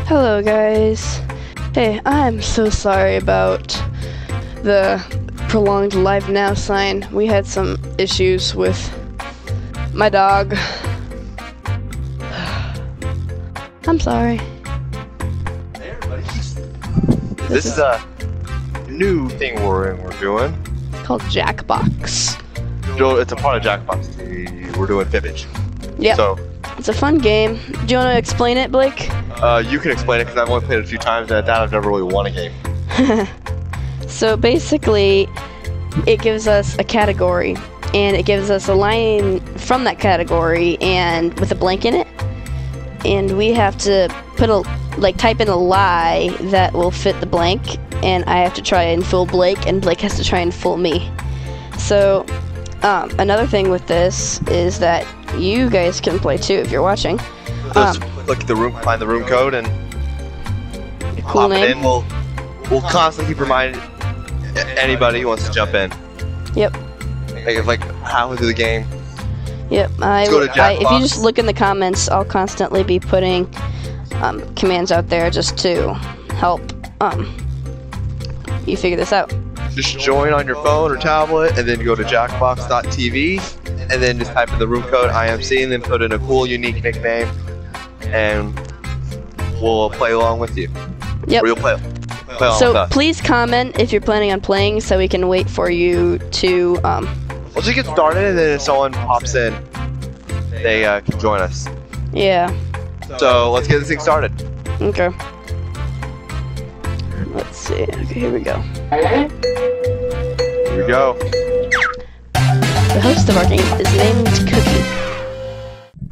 Hello guys. Hey, I'm so sorry about the prolonged live now sign. We had some issues with my dog. I'm sorry. Hey everybody. This is a new thing we're doing. Called Jackbox. It's a part of Jackbox. We're doing Fibbage. Yep. So, it's a fun game. Do you want to explain it, Blake? you can explain it because I've only played it a few times and at that I've never really won a game. So basically, it gives us a category, and it gives us a line from that category and with a blank in it, and we have to put type in a lie that will fit the blank, and I have to try and fool Blake, and Blake has to try and fool me. So another thing with this is that you guys can play too if you're watching. Just click the room, find the room code, and cool hop name. it in. We'll constantly keep reminding anybody who wants to jump in. Yep. Like halfway through the game. Yep. If you just look in the comments, I'll constantly be putting commands out there just to help you figure this out. Just join on your phone or tablet, and then go to jackbox.tv, and then just type in the room code IMC, and then put in a cool, unique nickname, and we'll play along with you. Yep. Or you'll play along So with us. please comment if you're planning on playing, so we can wait for you to. We'll just get started, and then if someone pops in, they can join us. Yeah. So let's get this thing started. Okay. Let's see. Okay, here we go. Here we go. The host of our game is named Cookie.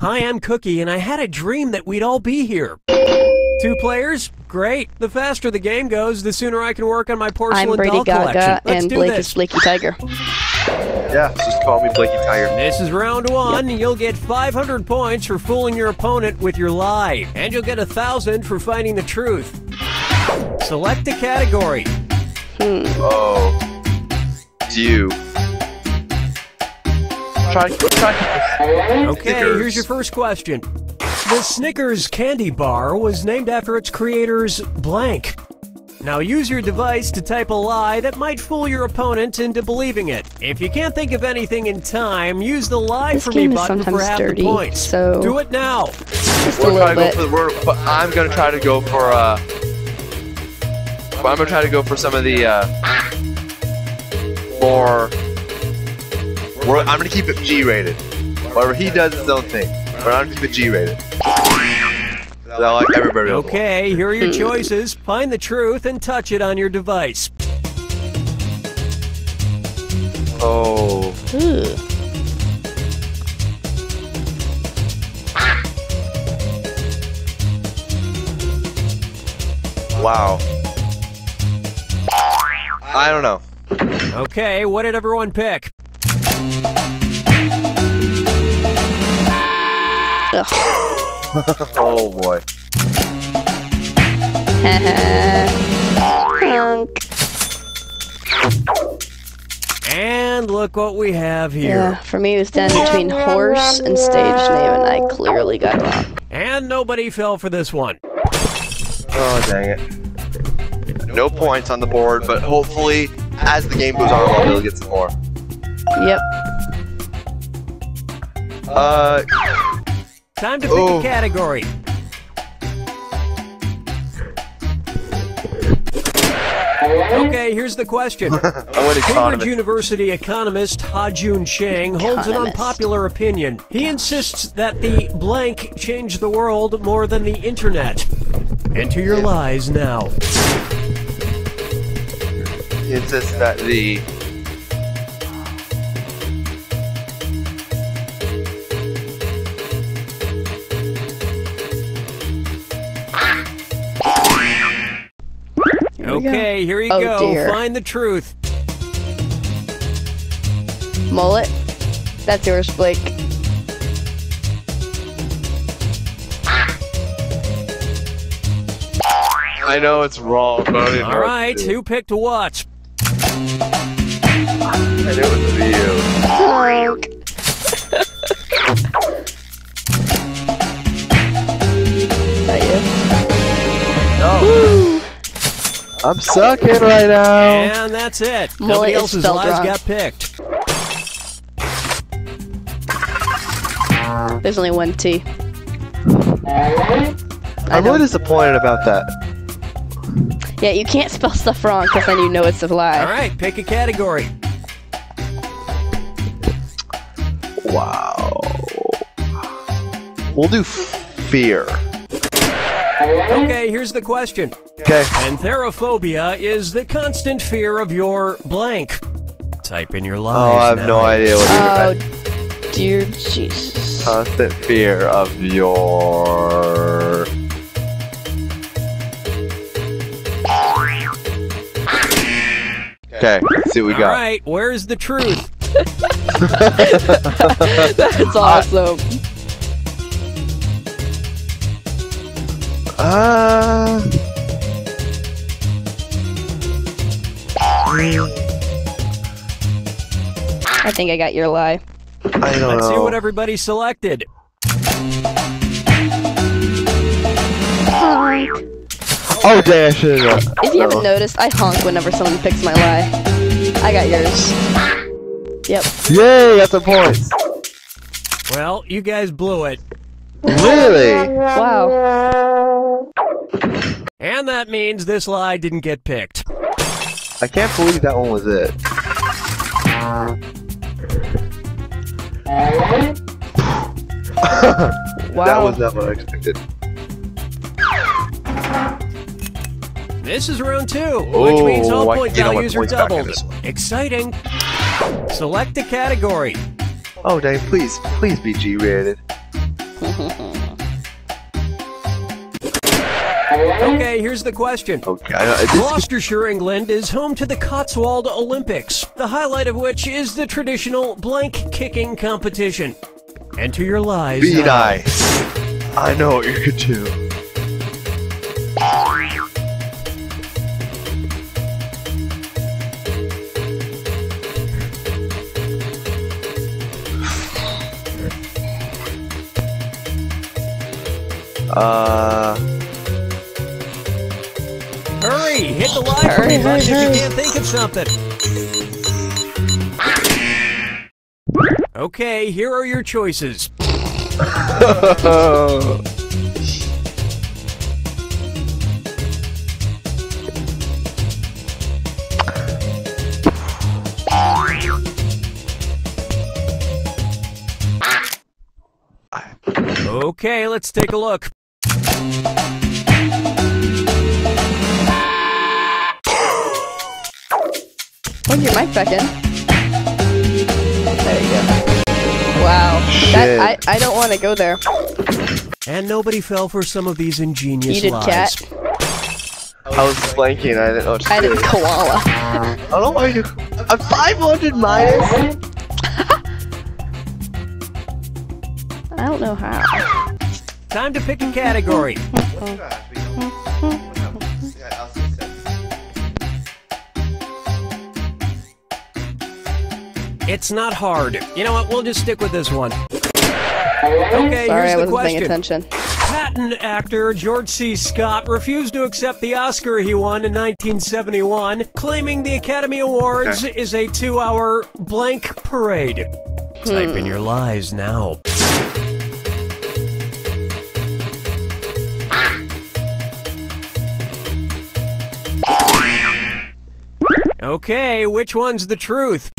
Hi, I'm Cookie, and I had a dream that we'd all be here. 2 players? Great. The faster the game goes, the sooner I can work on my I'm porcelain Brady doll collection. Gaga, Let's and do Blake this. is Blakey Tiger. Yeah, just call me Blakey Tiger. This is round 1. You'll get 500 points for fooling your opponent with your lie, and you'll get 1,000 for finding the truth. Select a category. Oh. It's you. Try. Okay, here's your first question. The Snickers candy bar was named after its creator's blank. Now use your device to type a lie that might fool your opponent into believing it. If you can't think of anything in time, use the lie This for me game is button for sometimes half the dirty, points. so Do it now. just a We're little trying to go bit. for the word, but I'm gonna try to go for I'm gonna try to go for some of the more. I'm gonna keep it G-rated. Whatever he does is his own thing, but I'm gonna keep it G-rated. So I like everybody else. Okay, here are your choices. Find the truth and touch it on your device. Oh. Ooh. Wow. I don't know. Okay, what did everyone pick? Ugh. Oh boy. Honk. And look what we have Yeah, here. for me it was down between horse and stage name, and I clearly got it wrong. And nobody fell for this one. Oh dang it. No points on the board, but hopefully, as the game goes on, I'll be able to get some more. Yep. Time to pick a category. Okay, here's the question. Cambridge University economist Ha-Joon Chang holds an unpopular opinion. He insists that the blank changed the world more than the internet. Enter your lies now. He insists that the Okay, here you Oh, go. dear. Find the truth. Mullet. That's yours, Blake. I know it's wrong, but I don't even know. All right, who picked what? I knew it was you. Honk. That you? I'm sucking right now. And that's it. Nobody else's lies got picked. There's only one T. I'm really disappointed about that. Yeah, you can't spell stuff wrong because then you know it's a lie. Alright, pick a category. Wow. We'll do fear. Okay, here's the question. Okay. Antherophobia is the constant fear of your blank. Type in your lies. Oh, I have no idea what Oh, dear Jesus. Constant fear of your... Okay, let's see what we got. Alright, where's the truth? That's awesome. I think I got your lie. I don't know. Let's see what everybody selected. Oh, dang, I should have. If you haven't noticed, I honk whenever someone picks my lie. I got yours. Yep. Yay, that's a point. Well, you guys blew it. Really? Wow. And that means this lie didn't get picked. I can't believe that one was it. Wow. That was not what I expected. This is round 2, which means all point values are doubled. Exciting. Select a category. Oh, dang, please be G-rated. Okay, here's the question. Okay, Gloucestershire, England is home to the Cotswold Olympics, the highlight of which is the traditional blank kicking competition. Enter your lies. Be nice. I know what you could do. Hurry! Hit the lie for me button if you can't think of something. Okay, here are your choices. Okay, let's take a look. Plug your mic back in. There you go. Wow. That, I don't want to go there. And nobody fell for some of these ingenious You did lies. cat. I was blanking. I didn't know what to I do. did koala. I don't know why you. I'm 500 minus. I don't know how. Time to pick a category. It's not hard. You know what? We'll just stick with this one. Okay, Sorry, I here's the wasn't paying question. attention. Patton actor George C. Scott refused to accept the Oscar he won in 1971, claiming the Academy Awards is a 2-hour blank parade. Type in your lies now. Okay, which one's the truth?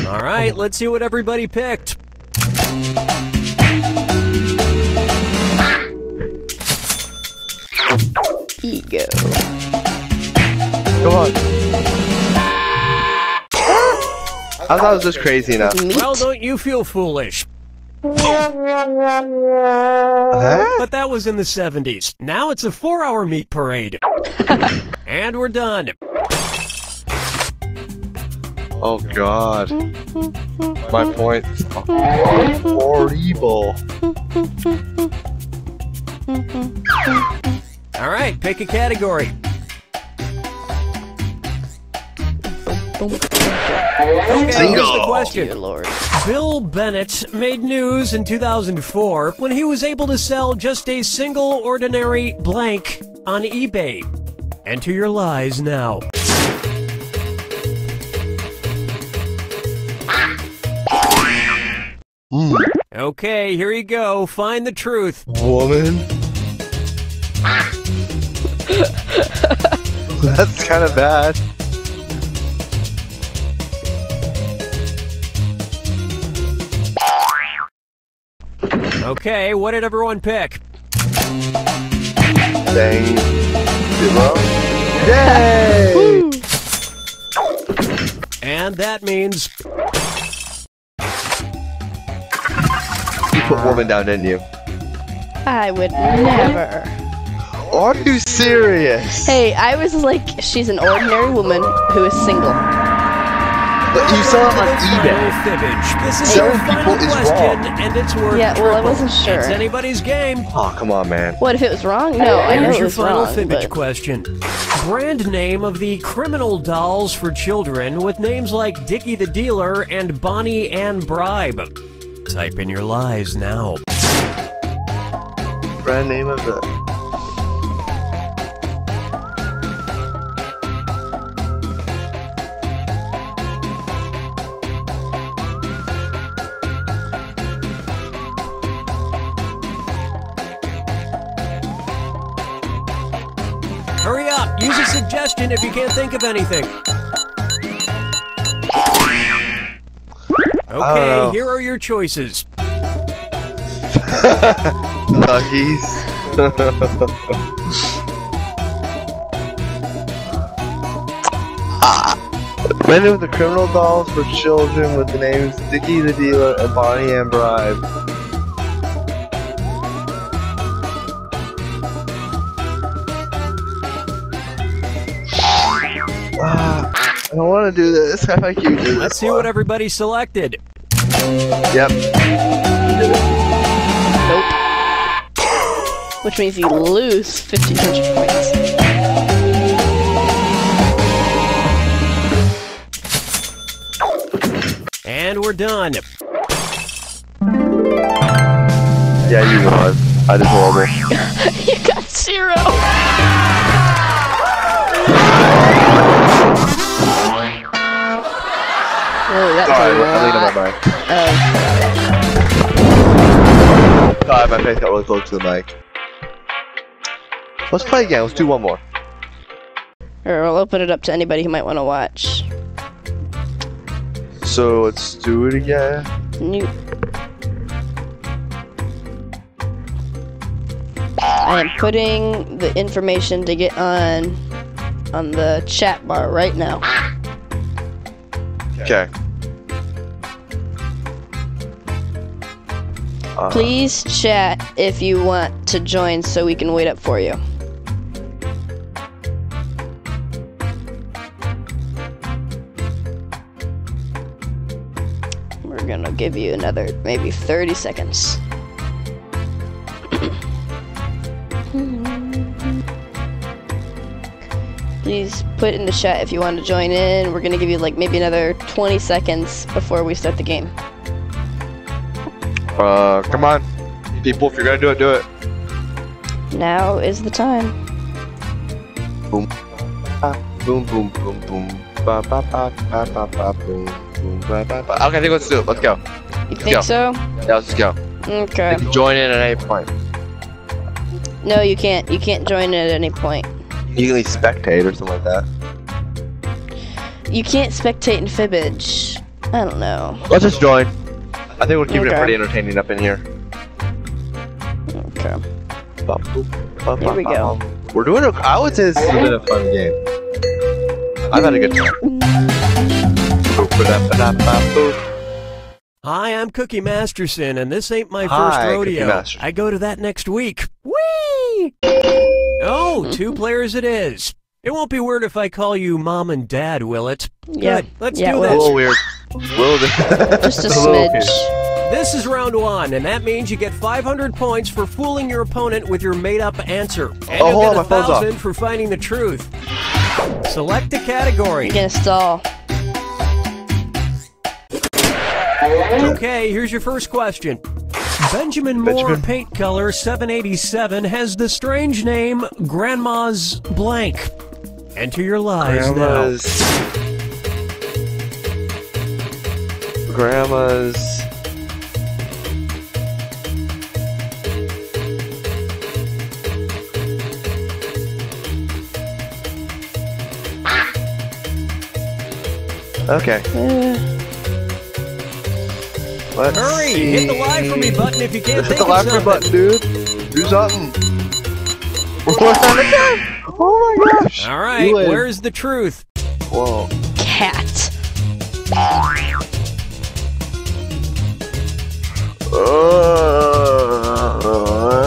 All right, let's see what everybody picked. Ego. Come on. I thought it was just crazy enough. Meat. Well, don't you feel foolish? Huh? But that was in the 70s. Now it's a 4-hour meat parade. And we're done. Oh God. My point. Horrible. All right, pick a category. Okay, here's the question. Dear Lord. Bill Bennett made news in 2004 when he was able to sell just a single ordinary blank on eBay. Enter your lies now. Okay, here you go. Find the truth. Woman. That's kind of bad. Okay, what did everyone pick? Dang. Zero. Yay! And that means... You put woman down, didn't you? I would never. Are you serious? Hey, I was like, she's an ordinary woman who is single. But you saw it on eBay. Fibbage. This is Selling your final people is question, wrong. and it's worth Yeah, well, I triple. wasn't sure. It's anybody's game. Oh, come on, man. What if it was wrong? No, I know Here's it your was final wrong, fibbage but... question. Brand name of the criminal dolls for children with names like Dickie the Dealer and Bonnie and Bribe. Type in your lies now. Brand name of the... Hurry up! Use a suggestion if you can't think of anything. Okay, here are your choices. Luckies. Many of the criminal dolls for children with the names Dickie the Dealer and Bonnie and Bribe. I don't want to do this. I like you do this. Let's see what everybody selected. Yep. Nope. Which means you lose 1,500 points. And we're done. Yeah, you won. I did horrible. You got 0! Oh, that Sorry, was a I leaned on lot. my mic. Oh. Sorry, my face got really close to the mic. Let's play again. Let's do one more. Or we'll open it up to anybody who might want to watch. So let's do it again. New. I am putting the information to get on the chat bar right now. Okay. Please chat if you want to join so we can wait up for you. We're gonna give you another maybe 30 seconds. Please put in the chat if you want to join in. We're gonna give you like maybe another 20 seconds before we start the game. Come on. People, if you're gonna do it, do it. Now is the time. Boom. Boom, boom, boom, boom. Ba, ba, ba, ba, ba, ba, boom, boom, ba, ba, ba. Okay, I think let's do it. Let's go. You think so? Yeah, let's go. Okay. You can join in at any point. No, you can't. You can't join in at any point. You can at least spectate or something like that. You can't spectate in Fibbage. I don't know. Let's just join. I think we're keeping it Okay. pretty entertaining up in here. Okay. Ba, boop, ba, Here we ba, go. ba. We're doing it. I would say this has been a fun game. I've had a good time. Boop, ba, da, ba, da, ba, boop. Hi, I'm Cookie Masterson, and this ain't my Hi, first Cookie rodeo. Masterson. I go to that next week. Whee! Oh, 2 players it is. It won't be weird if I call you Mom and Dad, will it? Yeah. Good. Let's Yeah, do it A this. little weird. Just a little weird. smidge. This is round 1, and that means you get 500 points for fooling your opponent with your made-up answer. And Oh, you'll hold get on, my phone's off. 1,000 for finding the truth. Select a category. You're gonna stall. Okay, here's your first question. Benjamin Moore paint color 787 has the strange name Grandma's blank. Enter your lies now. Grandma's. Okay. Let's Hurry! see. Hit the live for me button if you can't Hit think the of live for me something. button, dude. Do something. Oh my gosh. All right, You win. where's the truth? Whoa. Cat.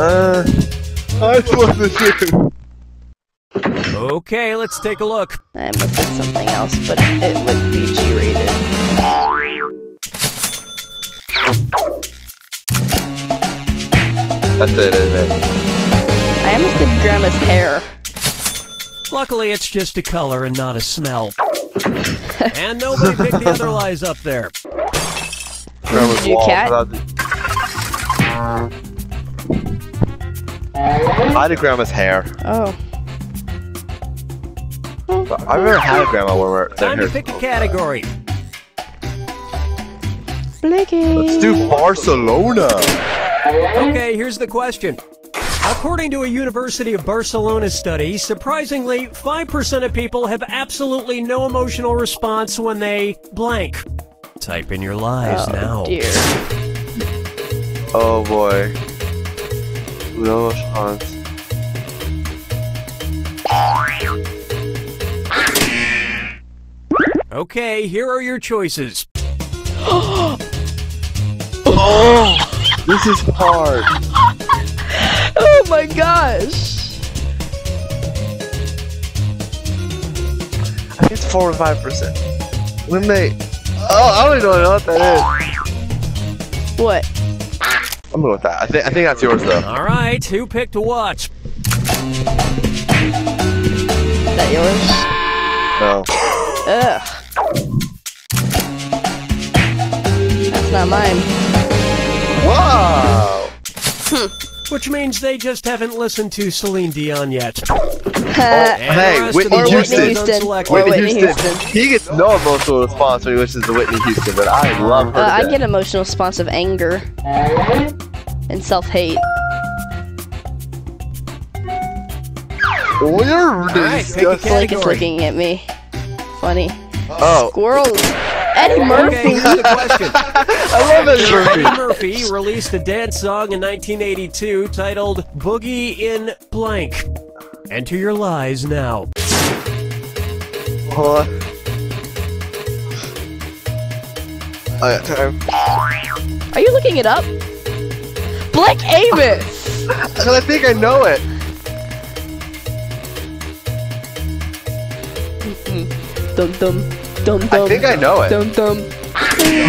I want the truth. Okay, let's take a look. I must have something else, but it would be G-rated. That's it, isn't it? I almost did Grandma's hair. Luckily, it's just a color and not a smell. And nobody picked the other lies up there. Grandma's Did you wall cat? without the- I did Grandma's hair. Oh. I've never had a grandma where Time to pick a category. Blicky. Let's do Barcelona. Okay, here's the question. According to a University of Barcelona study, surprisingly, 5% of people have absolutely no emotional response when they blank. Type in your lies now. Dear. Oh boy. No response. Okay, here are your choices. Oh! This is hard. Oh my gosh. I think it's 4 or 5%. When they... Oh, I don't even know what that is. What? I'm going with that. I think that's yours though. All right, who picked what? Is that yours? No. Ugh. That's not mine. Wow! Which means they just haven't listened to Celine Dion yet. Hey, Whitney Or Houston. Whitney Houston. Unselected. Or Whitney Whitney Houston. Houston. He gets no emotional response when he wishes to Whitney Houston, but I love her. I to get death. emotional response of anger and self-hate. Well, you're right, pick a disgusting. Blake is Category. looking at me. Funny. Oh, Squirrels. Eddie Okay, Murphy. here's the question. I love Eddie Eddie Murphy. Murphy released a dance song in 1982 titled Boogie in Blank. Enter your lies now. Hold on. I got time. Are you looking it up? Black Amos. Because I think I know it. Dum dum dum dum. I think I know it. Dum dum.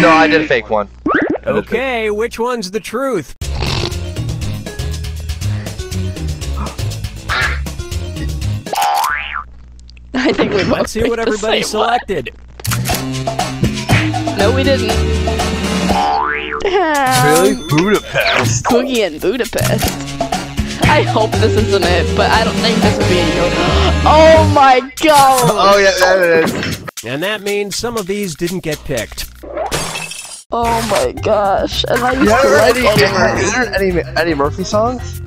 No, I did a fake one. Okay, which one's the truth? I think we both Let's see what picked the everybody same one. selected. No, we didn't. Really? Budapest. Boogie in Budapest. I hope this isn't it, but I don't think this would be in your. Oh my god! Oh yeah, that it is. And that means some of these didn't get picked. Oh my gosh! And I used You to haven't like heard Eddie Murphy. Eddie Murphy songs?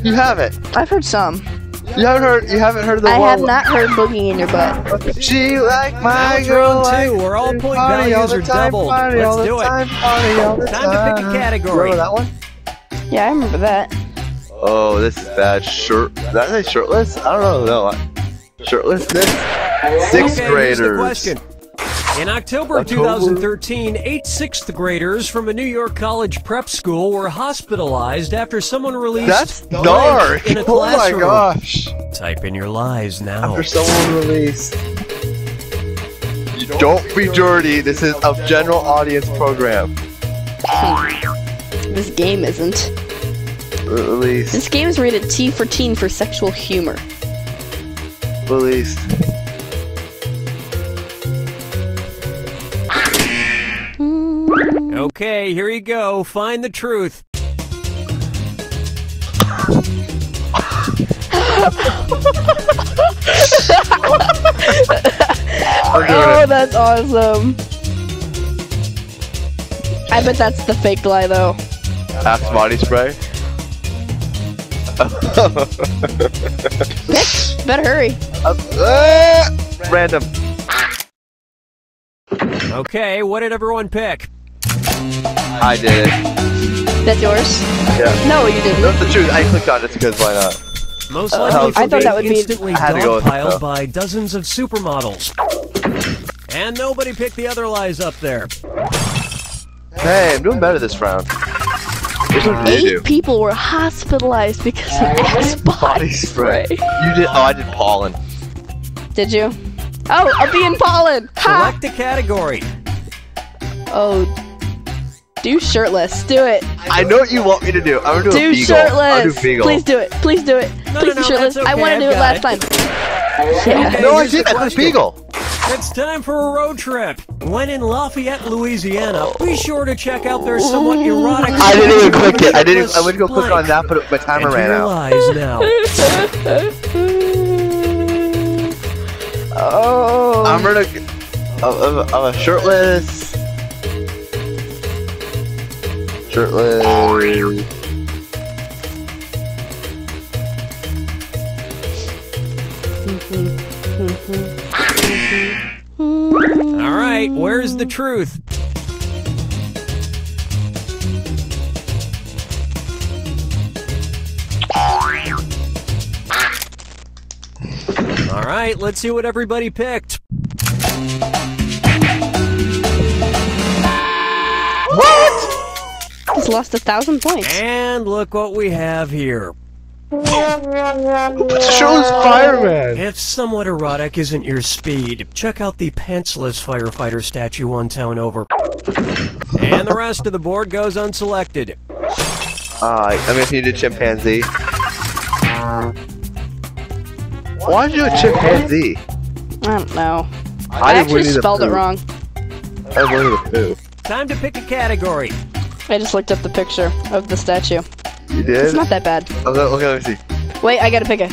You haven't. I've heard some. You haven't heard the I one. have not heard Boogie in Your Butt. She like my Now it's girl round like two, where all to point party all values the are time, doubled. party all Let's the do it. time, party all the Time to pick a category. Remember that one? Yeah, I remember that. Oh, this is bad. Did I say shirtless? I don't know. Shirtlessness? Sixth Okay, graders. here's the question. In October of 2013, 8 sixth graders from a New York college prep school were hospitalized after someone released That's blank dark. in a Oh my classroom. gosh. Type in your lies now. After someone released. Don't be dirty. This is a general audience program. This game isn't. Released. This game is rated T for teen for sexual humor. Released. Okay, here you go. Find the truth. Oh, that's awesome. I bet that's the fake lie, though. Axe body spray. Pick. Better hurry. Random. Okay, what did everyone pick? I did it. That's yours? Yeah. No, you didn't. That's the truth. I clicked on it because why not? Most likely I thought that would be- instantly I had to go with dogpiled it, by dozens of supermodels. And nobody picked the other lies up there. Hey, I'm doing better this round. Here's what did you 8 people were hospitalized because of Axe body spray. You did. Oh, I did pollen. Did you? Oh, a bee and pollen! Ha! Select a category. Oh, do shirtless. Do it. I know what you want me to do. I'm gonna do a Do beagle. I'll do shirtless. beagle. Please do it. Please do it. No, Please no, do shirtless. that's I okay, want to I've do it got last it. time. Yeah. Okay, No, I here's the did. I did question. beagle. It's time for a road trip. When in Lafayette, Louisiana, be sure to check out their somewhat erotic... I didn't even click it. I shirtless went to go click on that, but my timer Enter ran your out. lies now. Oh. I'm gonna. I'm a shirtless. Shirtless. All right, where's the truth? All right, let's see what everybody picked. He's lost 1,000 points. And look what we have here. It's a shirtless fireman. If somewhat erotic isn't your speed, check out the pantsless firefighter statue one town over. And the rest of the board goes unselected. I mean, if you did chimpanzee. Why did you do a chimpanzee? I don't know. I I did actually Winnie the spelled it Pooh. wrong. I did Winnie the Pooh. Time to pick a category. I just looked up the picture of the statue. You did? It's not that bad. Okay, let me see. Wait, I gotta pick it.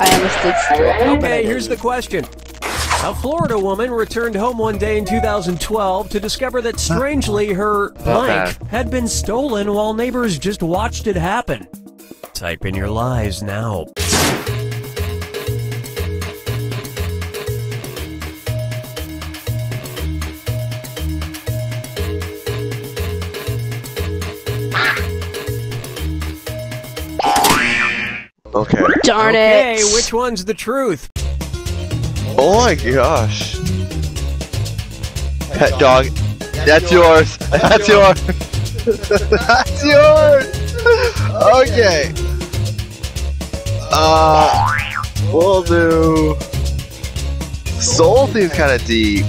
I almost did straight. Okay, here's the question. A Florida woman returned home one day in 2012 to discover that strangely her blank had been stolen while neighbors just watched it happen. Type in your lies now. Okay. Darn Okay, it! which one's the truth? Oh my gosh. Pet dog. That's yours. That's yours. That's yours. Okay. We'll do. Soul seems kind of deep.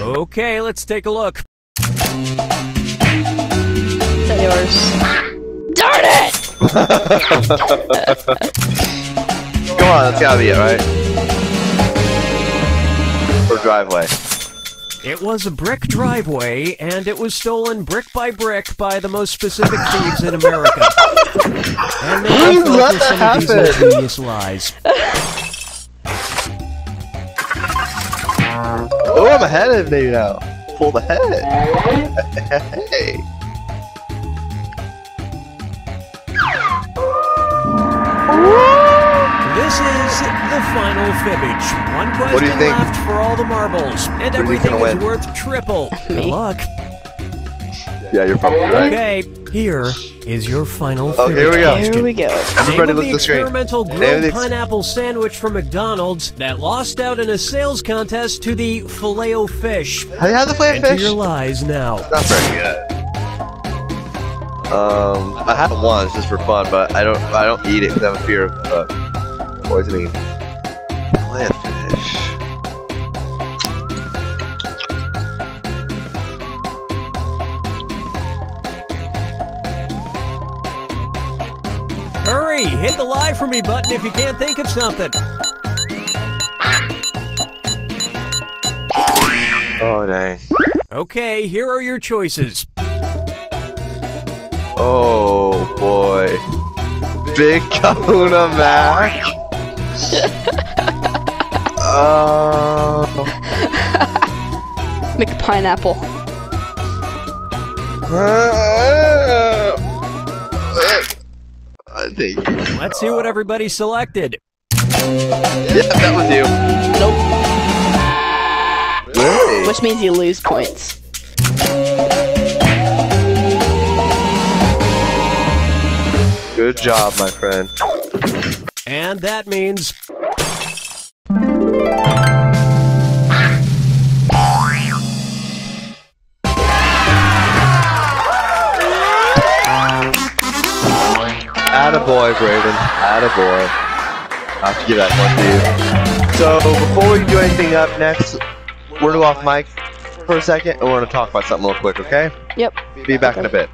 Okay, let's take a look. Is that yours? Darn it! Come on, that's gotta be it, right? Or driveway. It was a brick driveway, and it was stolen brick by brick by the most specific thieves in America. And How did you let that some of these happen? ingenious lies. Oh, I'm ahead of me now. Pull the head. Hey. This is the final fibbage. One What do you question think? left for all the marbles, and What do you think everything gonna is win? worth triple. Good luck. Yeah, you're probably right. Okay, here is your final Oh, fibbage here we go. question. Here we go. Everybody Name look of at the the screen. experimental Name of grilled the pineapple sandwich from McDonald's that lost out in a sales contest to the Filet-O-Fish. Have you had the flat Enter fish? your lies now. Not very good. I had it once just for fun, but I don't eat it because I have a fear of poisoning. Flat fish. Hurry, hit the lie for me button if you can't think of something. Oh, dang. Okay, here are your choices. Oh, boy. Big Kahuna Mac. McPineapple. I think. Let's see what everybody selected. Yeah, that was you. Nope. Really? Which means you lose points. Good job, my friend. And that means... Attaboy, Brayden. Attaboy. I have to give that one to you. So, before we do anything up next, we're gonna go off mic for a second, and we're gonna talk about something real quick, okay? Yep. Be back in a bit.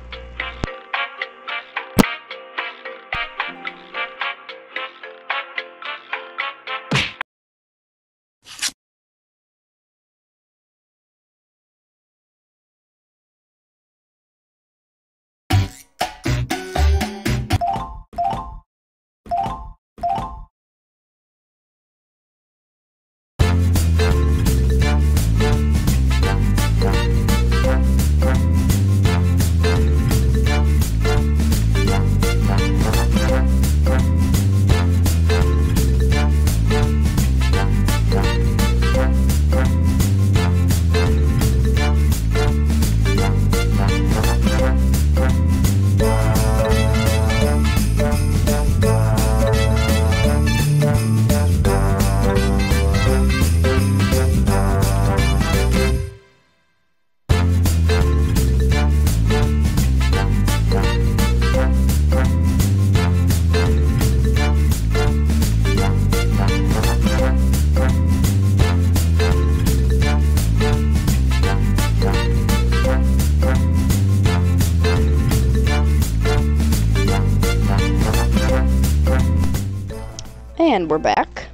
And we're back.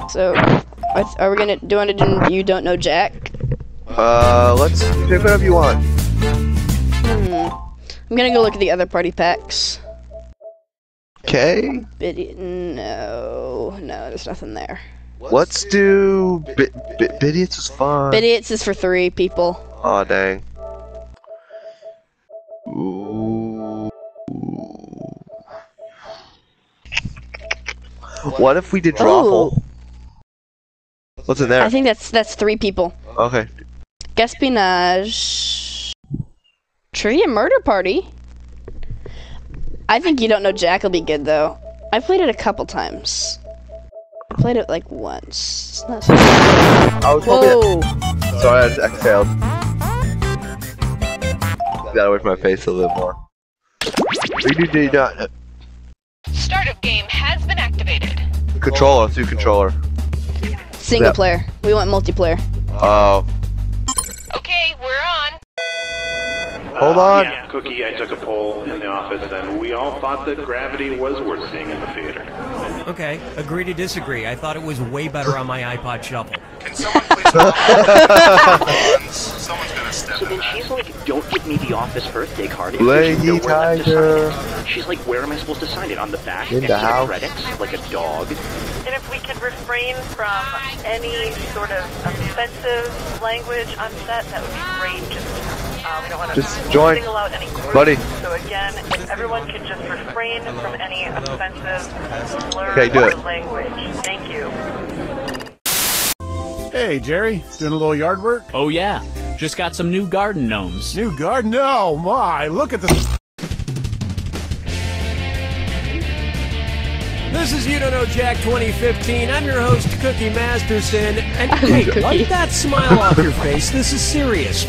So, are we gonna do You Don't Know Jack? Let's pick whatever you want. I'm gonna go look at the other party packs. Okay. No, there's nothing there. Let's do Bidiots was fun. Bidiots is for 3 people. Aw, dang. Ooh. What if we did Drawful? What's in there? I think that's 3 people. Okay. Gaspinage. Trivia Murder Party. I think You Don't Know Jack will be good though. I played it a couple times. I played it like once. It's not so I was Whoa! Sorry, I just exhaled. Got away from my face a little more. We do not. Startup game has been activated. Controller, through controller. Single player. We want multiplayer. Oh. Okay, we're on. Hold on. Yeah, Cookie, I took a poll in the office, and we all thought that Gravity was worth seeing in the theater. Okay, agree to disagree. I thought it was way better on my iPod Shuffle. Can someone please call Someone's gonna step So then she's like, don't give me the office birthday card. Lady Tiger. She's like, where am I supposed to sign it? On the back? In the house. Credits? Like a dog? And if we could refrain from any sort of offensive language on set, that would be great. We don't want to join. single out any group. Buddy. So again, if everyone could just refrain from any offensive slurs Okay, do it. or language. Thank you. Hey, Jerry, doing a little yard work? Oh yeah, just got some new garden gnomes. New garden? Oh my, look at this. This is You Don't Know Jack 2015. I'm your host, Cookie Masterson. And hey, Cookie. wipe that smile off your face. This is serious.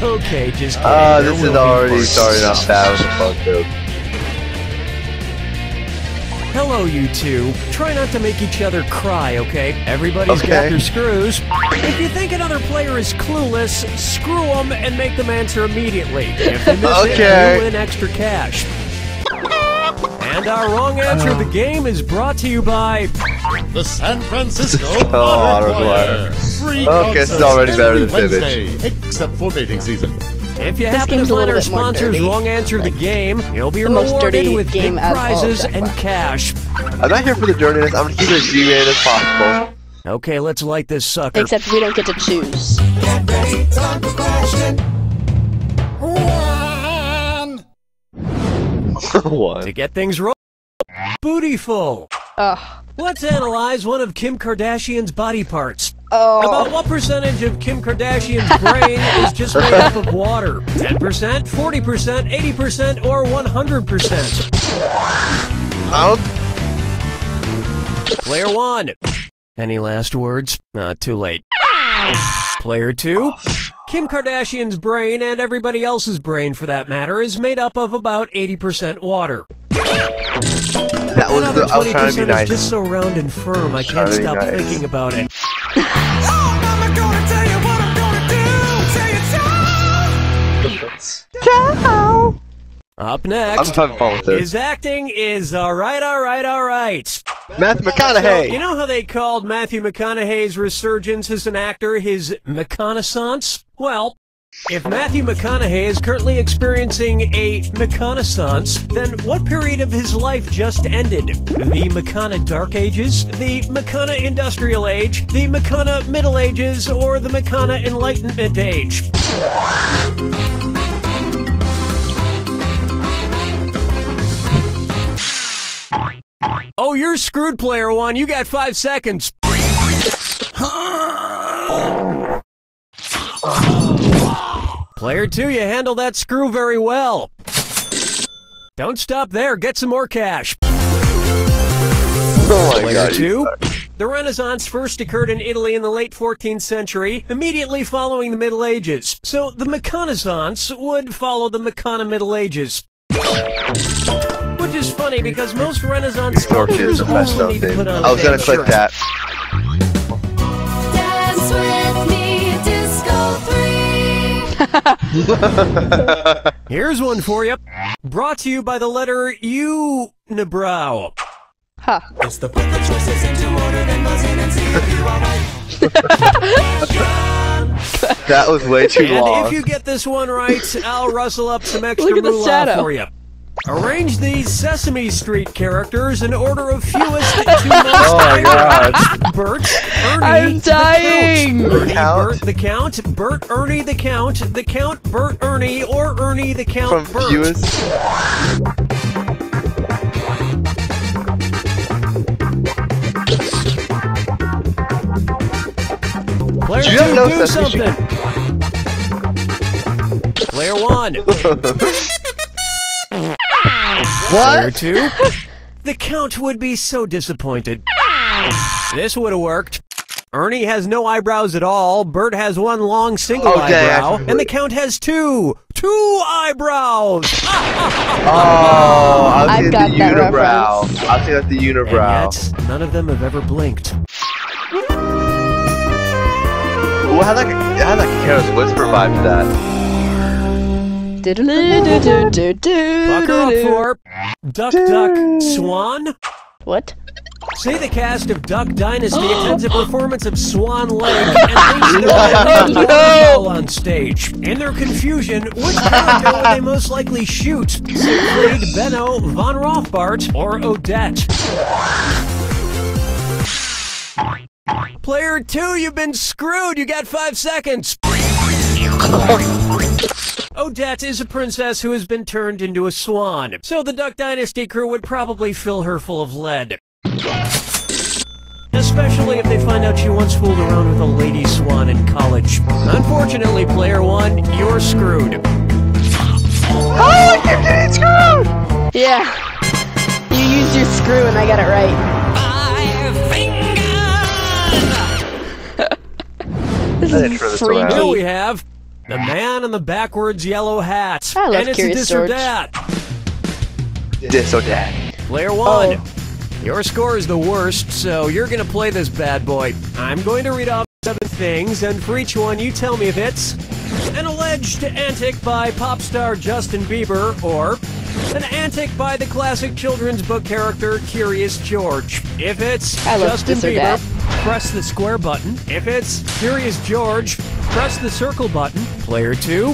Okay, just kidding. This is already starting off bad with a fun joke. Hello, you two. Try not to make each other cry, okay? Everybody's got Okay. their screws. If you think another player is clueless, screw them and make them answer immediately. If they miss Okay. it, you win extra cash. And our wrong answer of the game is brought to you by the San Francisco Otter Otter Choir. Free Okay, this is already better than Wednesday, Fibbage. except for mating season. If you This happen to game's a find little our bit more sponsor's dirty. wrong answer of the game, you'll be the most rewarded dirty with big game out of all of prizes and Jackbox. cash. I'm not here for the dirtiness. I'm gonna keep it as G-rated as possible. Okay, let's light this sucker. Except we don't get to choose. Get ready, time for question. What? To get things rolling, Bootyful. Ugh. Let's analyze one of Kim Kardashian's body parts. Oh. About what percentage of Kim Kardashian's brain is just made up of water? 10%, 40%, 80%, or 100%? Player 1. Any last words? Too late. Player 2. Kim Kardashian's brain, and everybody else's brain for that matter, is made up of about 80% water. That was Another I was trying to be 20% nice. is just so round and firm, I can't Trying to be stop nice. thinking about it. Ciao. Up I'm next having fun with this. is acting is alright. Matthew McConaughey. You know how they called Matthew McConaughey's resurgence as an actor his McConaissance? Well, if Matthew McConaughey is currently experiencing a McConaissance, then what period of his life just ended? The McCona Dark Ages, the McCona Industrial Age, the McCona Middle Ages, or the McCona Enlightenment Age? Oh, you're screwed, player 1. You got 5 seconds. Player 2, you handle that screw very well. Don't stop there. Get some more cash. Oh my Player God, 2, the Renaissance first occurred in Italy in the late 14th century, immediately following the Middle Ages. So the McConaissance would follow the McCona Middle Ages. Which is funny because most Renaissance sculptures also need to put on I was gonna click that. Dance with me, Disco 3. Here's one for you. Brought to you by the letter Unibrow. Huh. It's the put the choices into order, then buzz in and see if you are right. That was way too And long. if you get this one right, I'll rustle up some extra Look at the moolah shadow. for you. Arrange these Sesame Street characters in order of fewest to most Oh my God. Bert, Ernie, I'm dying. the Count. Count, Bert, Ernie, the Count, Bert, Ernie, or Ernie, the Count, From Bert. viewers. Player Do you have 2, no do Sesame Street? something. Player 1. Player 2. The Count would be so disappointed. This would have worked. Ernie has no eyebrows at all, Bert has one long single Okay, eyebrow, actually. and the Count has two eyebrows! Oh, I was I've thinking got the that unibrow. reference. I was thinking of the And unibrow. yet, none of them have ever blinked. Ooh, it had like a Careless Whisper vibe to that. Bucker up for Duck Duck Swan. What? Say the cast of Duck Dynasty attends a performance of Swan Lake and thinks they're No. on stage. In their confusion, which character would they most likely shoot? Siegfried, Benno, Von Rothbart, or Odette? Player 2, you've been screwed. You got 5 seconds. Odette is a princess who has been turned into a swan, so the Duck Dynasty crew would probably fill her full of lead. Especially if they find out she once fooled around with a lady swan in college. Unfortunately, player 1, you're screwed. Oh, I keep getting screwed! Yeah. You used your screw and I got it right. This I didn't throw is this around. Here we freaky. have the man in the backwards yellow hat. I love and it's Curious this or George. that. This or that. Player 1, Oh. your score is the worst, so you're gonna play this bad boy. I'm going to read off 7 things, and for each one you tell me if it's an alleged antic by pop star Justin Bieber, or An antic by the classic children's book character Curious George. If it's I love Justin this or Bieber, that. press the square button. If it's Curious George, press the circle button. Player 2,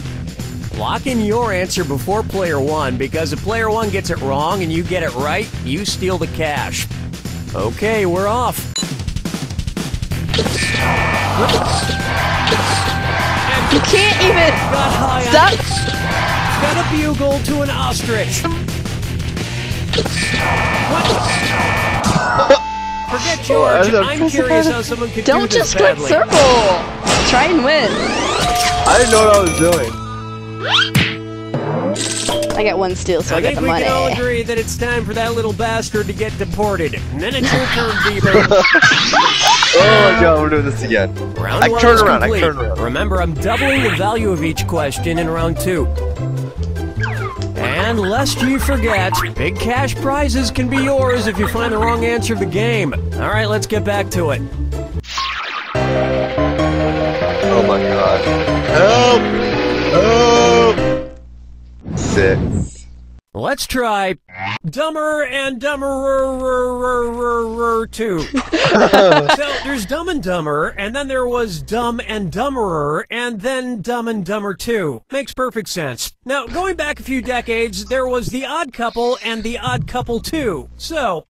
lock in your answer before player 1, because if player 1 gets it wrong and you get it right, you steal the cash. Okay, we're off. You can't even Got high stop. Got a bugle to an ostrich. What? Forget George. I'm curious how someone could do Don't this just click badly. circle. Try and win. I didn't know what I was doing. I got one steal, so I, I got think the we money. can all agree that it's time for that little bastard to get deported. And then it's your turn, Bieber. Oh my god, we're doing this again. Round I 1 turn is around, I complete. turn around. Remember, I'm doubling the value of each question in round 2. And lest you forget, big cash prizes can be yours if you find the wrong answer of the game. All right, let's get back to it. Oh my god. Help! Help! 6. Let's try Dumber and Dumberer 2. So there's Dumb and Dumber, and then there was Dumb and Dumberer, and then Dumb and Dumber 2. Makes perfect sense. Now, going back a few decades, there was The Odd Couple and The Odd Couple 2. So,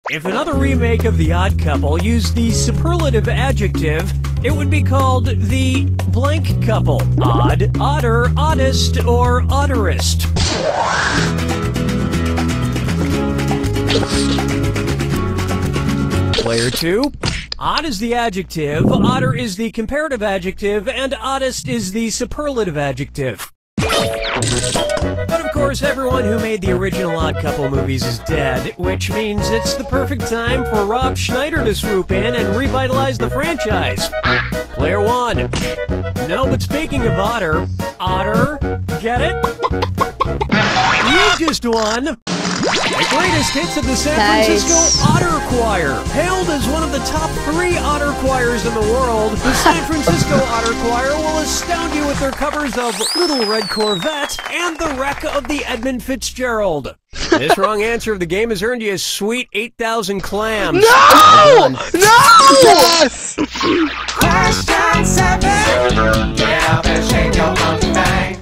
if another remake of The Odd Couple used the superlative adjective, it would be called The Blank Couple. Odd, odder, oddest, or odderest. Player 2. Odd is the adjective, odder is the comparative adjective, and oddest is the superlative adjective. But of course, everyone who made the original Odd Couple movies is dead, which means it's the perfect time for Rob Schneider to swoop in and revitalize the franchise. Player 1. No, but speaking of otter, get it? You just won! The greatest hits of the San Francisco Otter Choir. Hailed as one of the top 3 otter choirs in the world, the San Francisco Otter Choir will astound you with their covers of Little Red Corvette and The Wreck of the Edmund Fitzgerald. This wrong answer of the game has earned you a sweet 8,000 clams. No! No! Yes! Question 7. Get up and shake your monkey bang.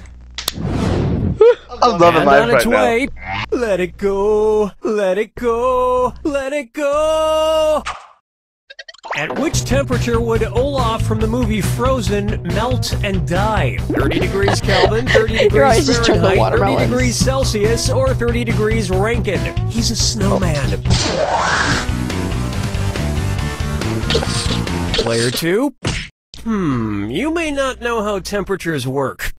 I'm loving And life on right its now. way, let it go, let it go, let it go. At which temperature would Olaf from the movie Frozen melt and die? 30 degrees Kelvin, 30 You're always degrees just trying to Fahrenheit, 30 watermelons. degrees Celsius, or 30 degrees Rankine? He's a snowman. Player 2. You may not know how temperatures work.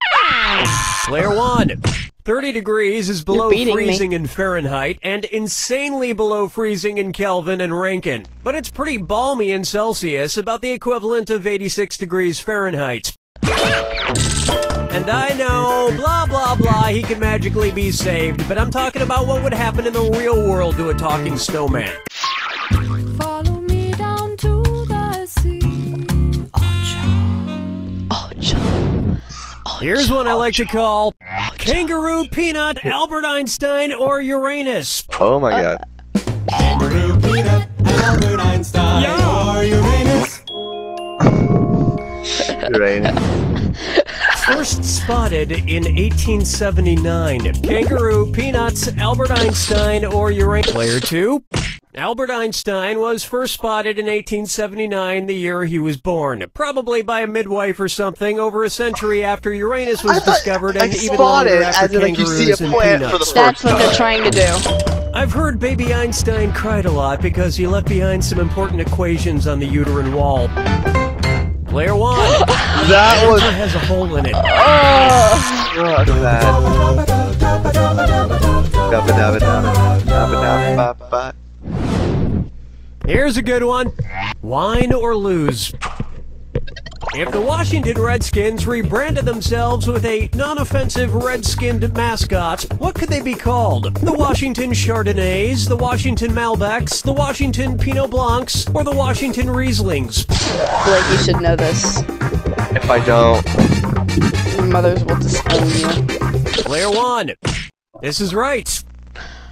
Player 1. 30 degrees is below beating me. freezing in Fahrenheit and insanely below freezing in Kelvin and Rankine. But it's pretty balmy in Celsius, about the equivalent of 86 degrees Fahrenheit. And I know, blah blah blah, he can magically be saved, but I'm talking about what would happen in the real world to a talking snowman. Follow me down to the sea. Here's one I like to call Kangaroo, Peanut, Albert Einstein, or Uranus. Oh my god. Kangaroo, Peanut, Albert Einstein, or Uranus. Uranus. First spotted in 1879. Kangaroo, Peanuts, Albert Einstein, or Uranus. Player 2. Albert Einstein was first spotted in 1879, the year he was born. Probably by a midwife or something over a century after Uranus was discovered, and even longer after as in, like, you see a kangaroos and plant for the peanuts. That's what they're trying to do. I've heard baby Einstein cried a lot because he left behind some important equations on the uterine wall. Player 1. That was... has a hole in it. Oh, that's bad. Here's a good one. Wine or lose. If the Washington Redskins rebranded themselves with a non-offensive red-skinned mascot, what could they be called? The Washington Chardonnays, the Washington Malbecs, the Washington Pinot Blancs, or the Washington Rieslings? Blake, you should know this. If I don't... Your mothers will disown you. Player 1. This is right.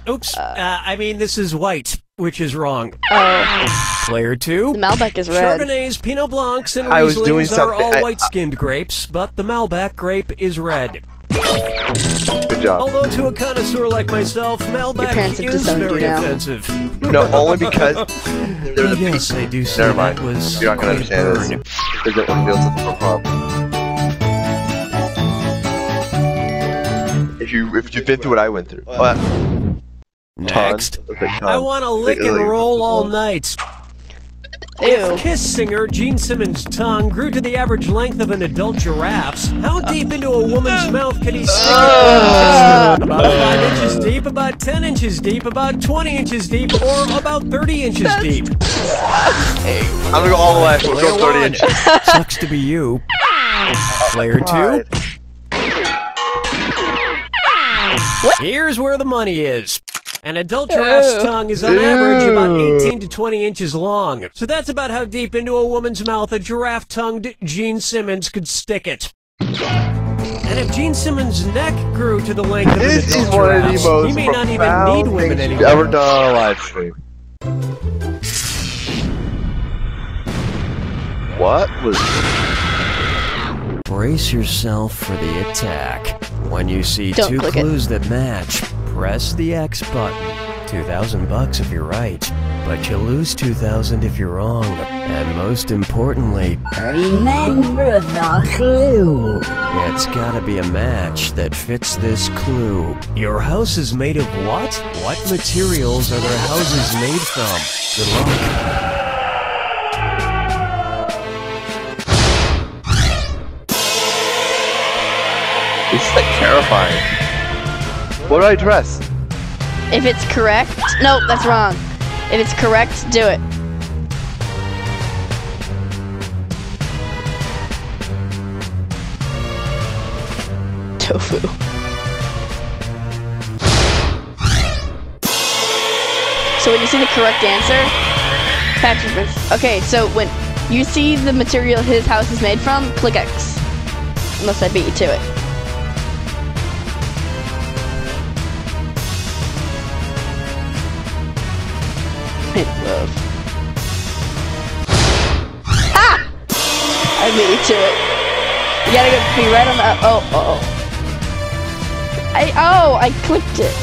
Oops. I mean, this is white, which is wrong. Oh. Player 2. The Malbec is red. Chardonnays, Pinot Blancs, and I was doing Rieslings are all something- white-skinned grapes, but the Malbec grape is red. Good job. Although to a connoisseur like myself, Malbec parents have is disowned very you now. offensive. No, only because there's a Yes, I do see Never that mind. was You're not gonna quite a understand this. Because it reveals it from above. If you've been through what I went through. Next. I want to lick and roll all night. Ew. If Kiss singer Gene Simmons' tongue grew to the average length of an adult giraffe's, how deep into a woman's mouth can he stick it? About 5 inches deep, about 10 inches deep, about 20 inches deep, or about 30 inches deep? I'm gonna go all the way. We'll go 30 inches. Sucks to be you. Player 2. Here's where the money is. An adult giraffe's tongue is on average about 18 to 20 inches long. So that's about how deep into a woman's mouth a giraffe-tongued Gene Simmons could stick it. And if Gene Simmons' neck grew to the length of an This is adult one of the giraffe's, most he may not even profound need women things you've anymore. ever done on a live stream. What was... Brace yourself for the attack. When you see Don't two click it. clues that match, press the X button. $2,000 if you're right, but you lose $2,000 if you're wrong. And most importantly, remember the clue. it's gotta be a match that fits this clue. Your house is made of what? What materials are their houses made from? Good luck. This is like terrifying. What do I dress? If it's correct, no, that's wrong. If it's correct, do it. Tofu. So when you see the correct answer, patch reference. Okay, so when you see the material his house is made from, click X. Unless I beat you to it. Love. Ah! I beat you to it. You gotta be right on the. I clicked it.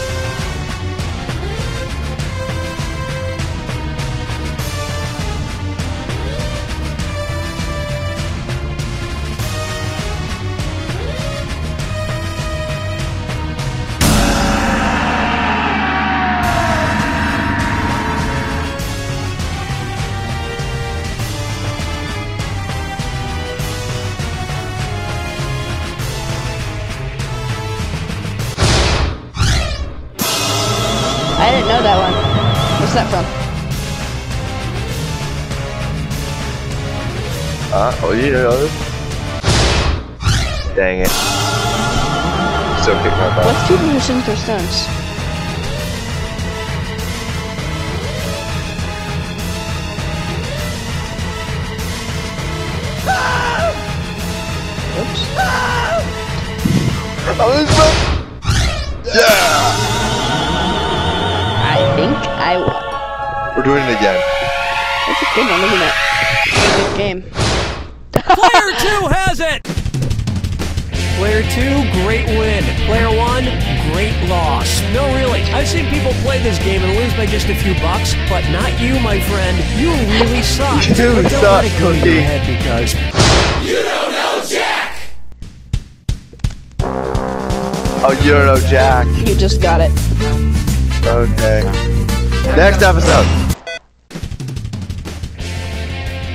I didn't know that one. What's that from? Oh, you didn't know this? Dang it. So kick my butt. What's people who shouldn't throw stones? Oops. Yeah! I think I won. We're doing it again. That's a good one, look at that. Good game. Player 2 has it! Player 2, great win. Player 1, great loss. No, really, I've seen people play this game and lose by just a few bucks, but not you, my friend. You really suck. You But don't suck, let it go to your Cookie. head because... You don't know Jack! Oh, you don't know Jack. You just got it. Okay. Next episode.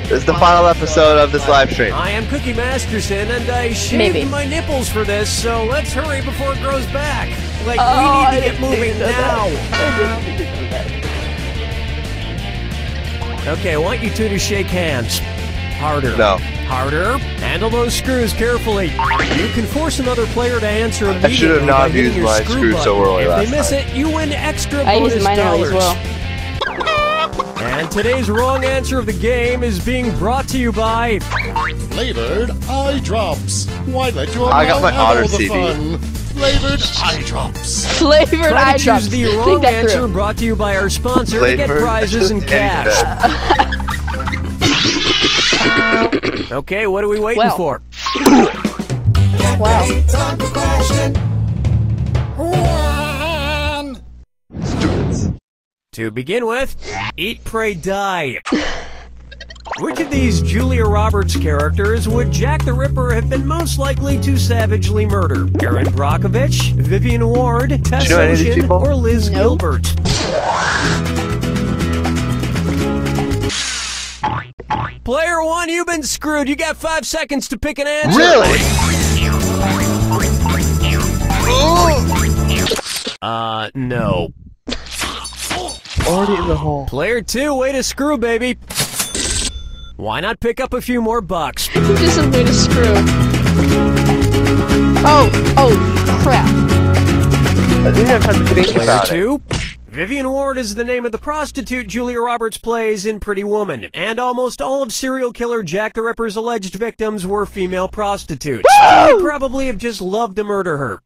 This is the final episode of this live stream. I am Cookie Masterson, and I shaved Maybe. my nipples for this, so let's hurry before it grows back. Like, Oh, we I need to get didn't moving know now. that. Okay, I want you two to shake hands. Harder. No. Harder. Handle those screws carefully. You can force another player to answer immediately. I should have by not hitting used your my screw screw button. so early If last they miss time. it, you win extra I bonus used mine early as dollars. well. And today's wrong answer of the game is being brought to you by... Flavored eye drops. Why let your I got mouth my have Otter all the CD. fun? Flavored eye drops. Flavored Try eye to drops. choose the Think wrong that answer, through. brought to you by our sponsor to get Flavored prizes and cash. Okay, what are we waiting Well. for? Wow. To begin with, Eat, Pray, Die. Which of these Julia Roberts characters would Jack the Ripper have been most likely to savagely murder? Erin Brockovich, Vivian Ward, Tess know any of these Ocean, people? or Liz Gilbert? Player one, you've been screwed. You got 5 seconds to pick an answer. Really? No. Already in the hole. Player two, way to screw, baby. Why not pick up a few more bucks? Just a way to screw. Oh, crap. I didn't have time to think Player about it. two, Vivian Ward is the name of the prostitute Julia Roberts plays in Pretty Woman, and almost all of serial killer Jack the Ripper's alleged victims were female prostitutes. He probably have just loved to murder her.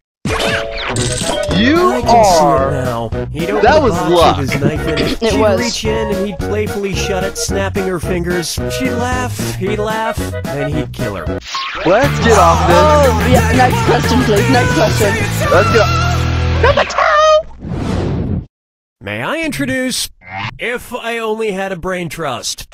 You I can see are. it now. He'd open That the was box luck. with his knife in it. It She'd was. reach in and he'd playfully shut it, snapping her fingers. She'd laugh, he'd laugh, then he'd kill her. Let's get off this. Oh, yeah, next question, please. Next question. Let's get off. Number 2! May I introduce If I Only Had a Brain Trust?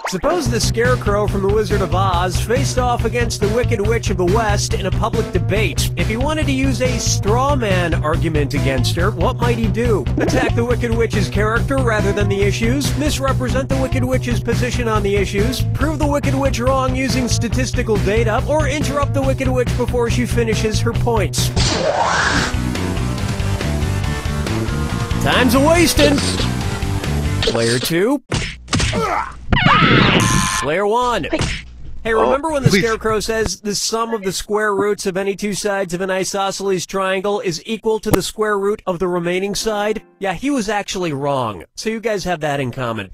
Suppose the Scarecrow from The Wizard of Oz faced off against the Wicked Witch of the West in a public debate. If he wanted to use a straw man argument against her, what might he do? Attack the Wicked Witch's character rather than the issues? Misrepresent the Wicked Witch's position on the issues? Prove the Wicked Witch wrong using statistical data? Or interrupt the Wicked Witch before she finishes her points? Time's a-wasting! Player two. Player one. Hey, remember when the Scarecrow says the sum of the square roots of any two sides of an isosceles triangle is equal to the square root of the remaining side? Yeah, he was actually wrong. So you guys have that in common.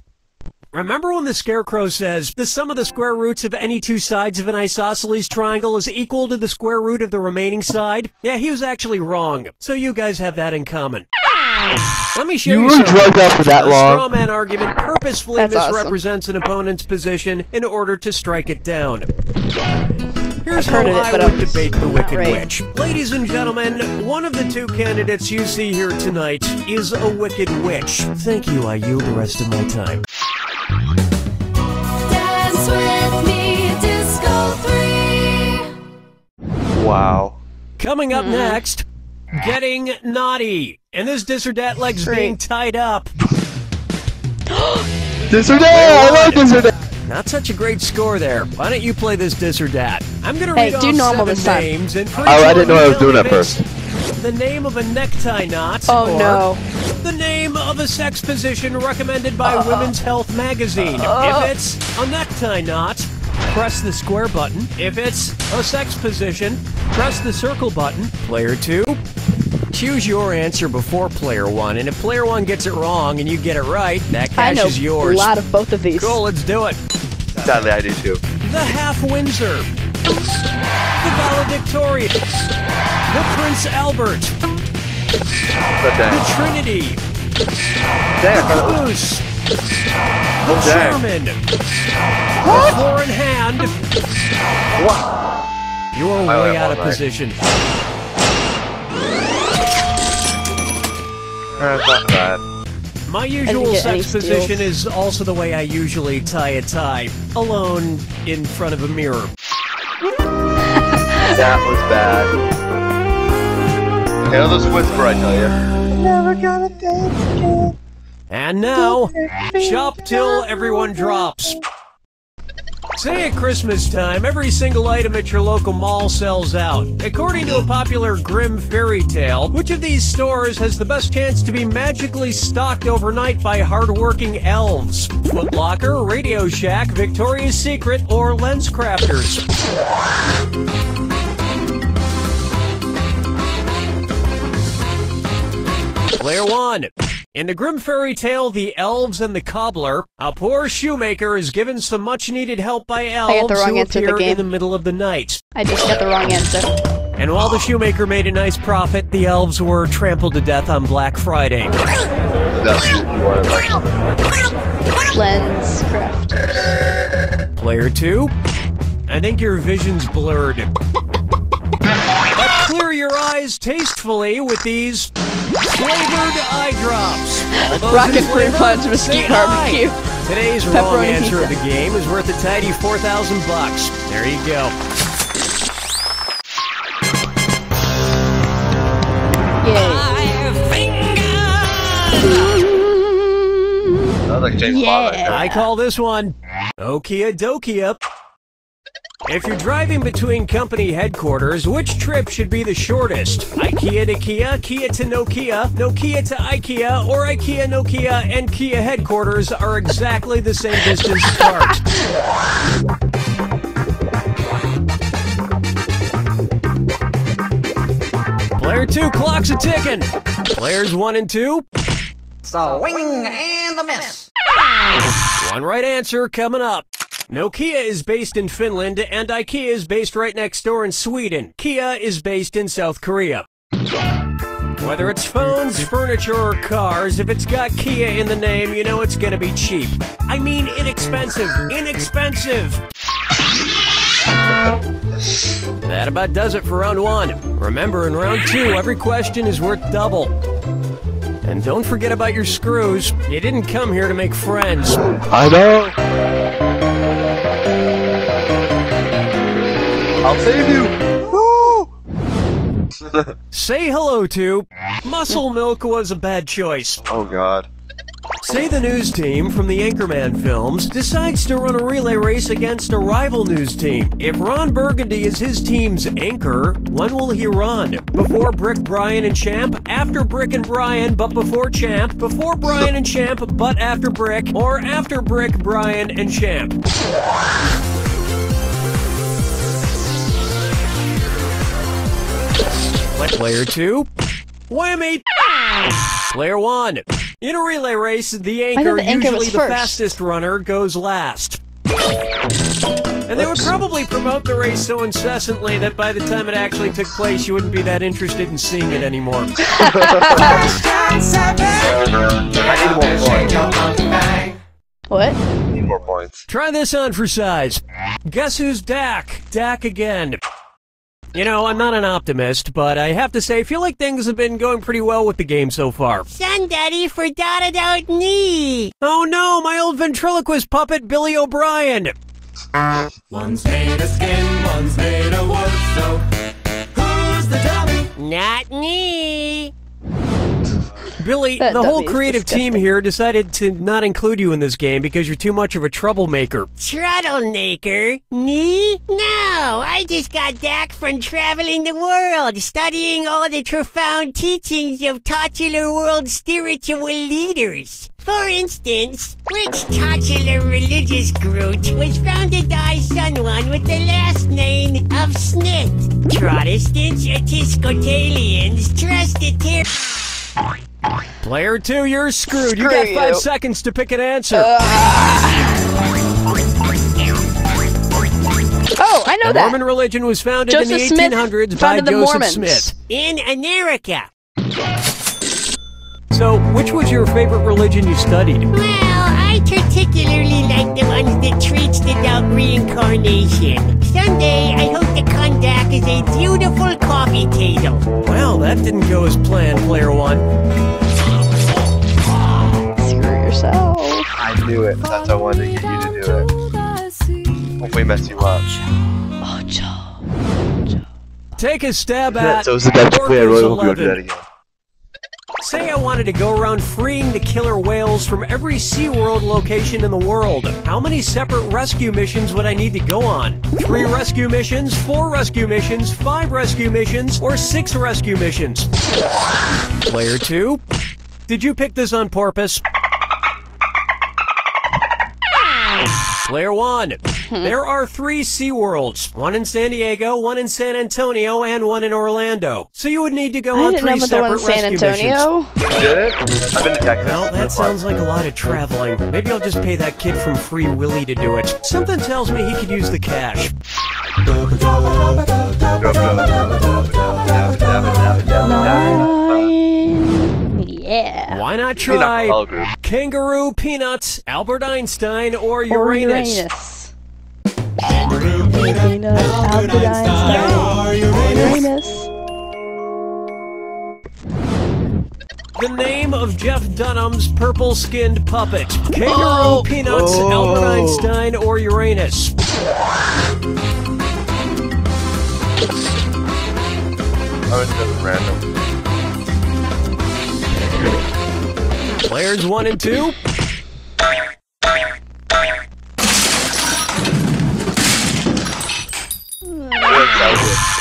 Remember when the Scarecrow says the sum of the square roots of any two sides of an isosceles triangle is equal to the square root of the remaining side? Yeah, he was actually wrong. So you guys have that in common. Let me show you You were something. drugged up for that A long. straw man argument purposefully That's misrepresents an opponent's position in order to strike it down. Here's I've how heard of it, I but would I'm debate the Wicked right. Witch. Ladies and gentlemen, one of the two candidates you see here tonight is a Wicked Witch. Thank you, I yield the rest of my time. Dance with me, Disco 3. Wow. Coming up next, Getting Naughty. And this dis or dat leg's being tied up. This or that! I like this or that! Not such a great score there. Why don't you play this dis or dat? I'm gonna Hey, read do off normal 7 this time. names and Oh, I didn't know I was doing that first. The name of a necktie knot. Oh, or no. The name of a sex position recommended by Women's Health magazine. If it's a necktie knot, press the square button. If it's a sex position, press the circle button. Player 2. Choose your answer before player 1, and if player 1 gets it wrong and you get it right, that I cash know is yours. a lot of both of these. Cool, let's do it. Sadly, I do too. The Half Windsor. The Valedictorian. The Prince Albert. But The dang. Trinity. Dang, The I thought Caboose. The dang. Chairman. The Four in Hand. What? You're I way am out of all right. position. That's not bad. My usual get any sex steals. position is also the way I usually tie a tie. Alone in front of a mirror. That was bad. Hail this whisper, I tell you. Never gonna dance again. And now, shop till everyone drops. Say at Christmas time, every single item at your local mall sells out. According to a popular grim fairy tale, which of these stores has the best chance to be magically stocked overnight by hardworking elves? Foot Locker, Radio Shack, Victoria's Secret, or Lens Crafters? Player 1. In the grim fairy tale, The Elves and the Cobbler, a poor shoemaker is given some much-needed help by got the elves wrong who answer to the appear in game. the middle of the night. I just got the wrong answer. And while the shoemaker made a nice profit, the elves were trampled to death on Black Friday. Lens crafters. Player 2, I think your vision's blurred. But clear your eyes tastefully with these flavored eye drops. Rocket fruit punch, mesquite barbecue. Today's wrong answer of the game is worth a tidy $4,000. There you go. Sounds like James Bond right there. I call this one Okia Dokia. If you're driving between company headquarters, which trip should be the shortest? IKEA to Kia, Kia to Nokia, Nokia to IKEA, or IKEA, Nokia, and Kia headquarters are exactly the same distance apart. Player 2, clock's a ticking. Players 1 and 2. Swing and a miss. One right answer coming up. Nokia is based in Finland, and IKEA is based right next door in Sweden. Kia is based in South Korea. Whether it's phones, furniture, or cars, if it's got Kia in the name, you know it's gonna be cheap. I mean inexpensive. Inexpensive! That about does it for round 1. Remember, in round 2, every question is worth double. And don't forget about your screws. You didn't come here to make friends. I know. I'll save you. Woo! Say hello to Muscle Milk was a bad choice. Oh God. Say the news team from the Anchorman films decides to run a relay race against a rival news team. If Ron Burgundy is his team's anchor, when will he run? Before Brick, Brian, and Champ? After Brick and Brian, but before Champ? Before Brian and Champ, but after Brick? Or after Brick, Brian, and Champ? Player 2, whammy! Player 1, in a relay race, the anchor, usually the fastest runner, goes last. And they would probably promote the race so incessantly that by the time it actually took place, you wouldn't be that interested in seeing it anymore. I need more points. What? Need more points. Try this on for size. Guess who's Dak? Dak again. You know, I'm not an optimist, but I have to say, I feel like things have been going pretty well with the game so far. Son, Daddy forgot about me. Oh no, my old ventriloquist puppet, Billy O'Brien. One's made of skin, one's made of wood, so who's the dummy? Not me. Billy, the whole creative team here decided to not include you in this game because you're too much of a troublemaker. Troublemaker? Me? No, I just got back from traveling the world, studying all the profound teachings of titular world spiritual leaders. For instance, which titular religious group was founded by someone with the last name of Smith? Protestants, Episcopalians, trusted Player 2, you're screwed. You got 5 seconds to pick an answer. Oh, I know the that. Mormon religion was founded Joseph in the Smith 1800s by founded the Joseph Mormons. Smith. in America. So, which was your favorite religion you studied? Well, I particularly like the ones that treats the doubt reincarnation. Someday, I hope to come back as a beautiful coffee table. Well, that didn't go as planned, Player 1. Screw yourself. I knew it. That's why I wanted to get you to do it. Hopefully mess you up. Oh, Joe. Take a stab at So it's about to play a royal. We'll do that 11. again. Say I wanted to go around freeing the killer whales from every SeaWorld location in the world. How many separate rescue missions would I need to go on? 3 rescue missions, 4 rescue missions, 5 rescue missions, or 6 rescue missions? Player 2, did you pick this on purpose? Player 1. There are 3 SeaWorlds. 1 in San Diego, 1 in San Antonio, and 1 in Orlando. So you would need to go on 3 separate rescue missions. You did it? I've been to Texas. Well, that sounds like a lot of traveling. Maybe I'll just pay that kid from Free Willy to do it. Something tells me he could use the cash. Yeah. Why not try Kangaroo, Peanuts, Albert Einstein, or Uranus? Kangaroo, Peanuts, Albert Einstein, or Uranus. The name of Jeff Dunham's purple-skinned puppet. Kangaroo, Peanuts, Albert Einstein, or Uranus? Oh, it's just random. Players 1 and 2.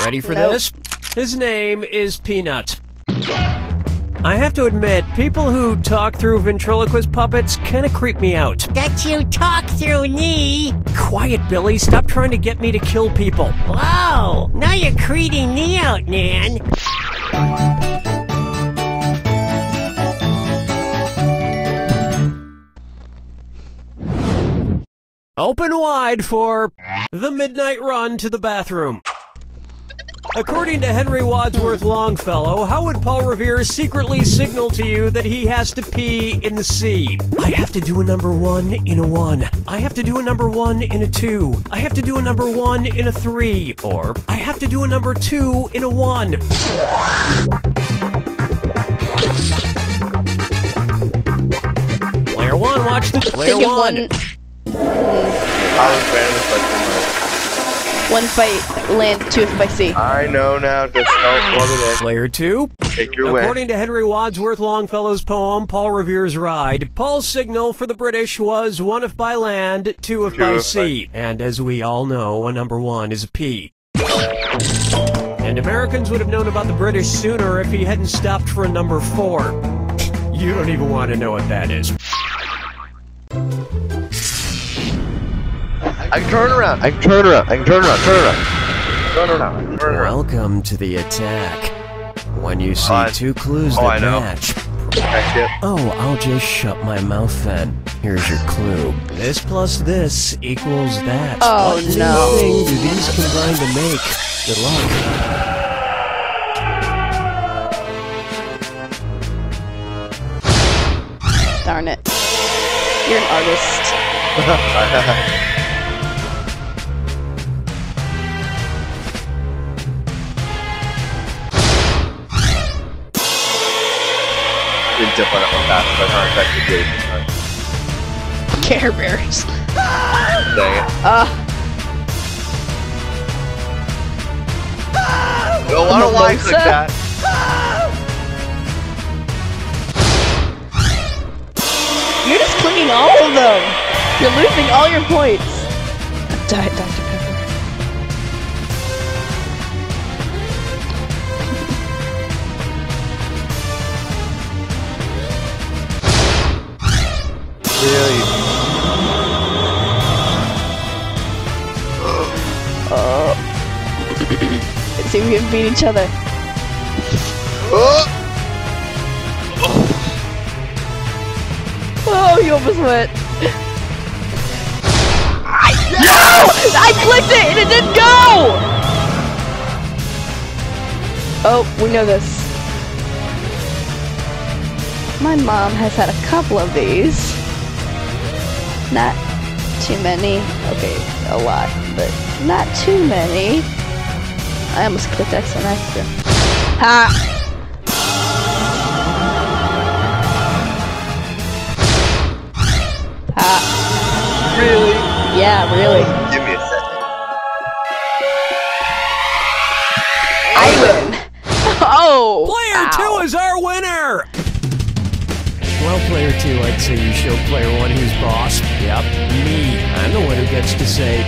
Ready for this? His name is Peanut. I have to admit, people who talk through ventriloquist puppets kind of creep me out. That you talk through me? Quiet, Billy. Stop trying to get me to kill people. Whoa! Now you're creeping me out, man. Open wide for the midnight run to the bathroom. According to Henry Wadsworth Longfellow, how would Paul Revere secretly signal to you that he has to pee in the sea? I have to do a number 1 in a 1. I have to do a number 1 in a 2. I have to do a number 1 in a 3. Or, I have to do a number 2 in a 1. Player 1, watch the player 1. One by land, 2 by sea. I know now. Just don't plug it in. Player 2. Take your According to Henry Wadsworth Longfellow's poem, Paul Revere's Ride, Paul's signal for the British was 1 if by land, 2 if by sea. And as we all know, a number 1 is a P. And Americans would have known about the British sooner if he hadn't stopped for a number 4. You don't even want to know what that is. I can turn around. I can turn around. I can turn around. Turn around. Turn around. Turn around. Welcome to the attack. When you see 2 clues that match. Oh, I'll just shut my mouth then. Here's your clue. This plus this equals that. Oh, what no. thing do these combine to make? Good luck. Darn it. You're an artist. Didn't dip on it one fast, but aren't effectively. Care Bears. Dang it. No, I don't like that. You're just clicking all of them. You're losing all your points. Diet Dr. Pepper. Really? Let's see if we can beat each other. Oh, you almost went. No! I clicked it and it didn't go! Oh, we know this. My mom has had a couple of these. Not too many. Okay, a lot, but not too many. I almost clicked X on accident. Ha! Ha! Really? Yeah, really. Give me a second. I win. Oh! Player 2 is our winner! Well, player 2, I'd say you show player 1 who's boss. Yep, me. I'm the one who gets to say,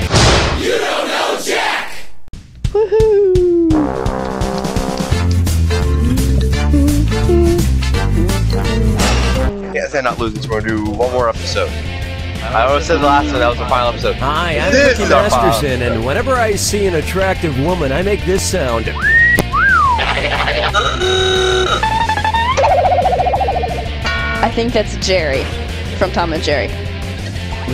"You don't know Jack!" Woohoo! Can't say not losing, so we're gonna do one more episode. I always said the last one, that was the final episode. Hi, I'm This Cookie is our final Masterson, and whenever I see an attractive woman, I make this sound. I think that's Jerry from Tom and Jerry.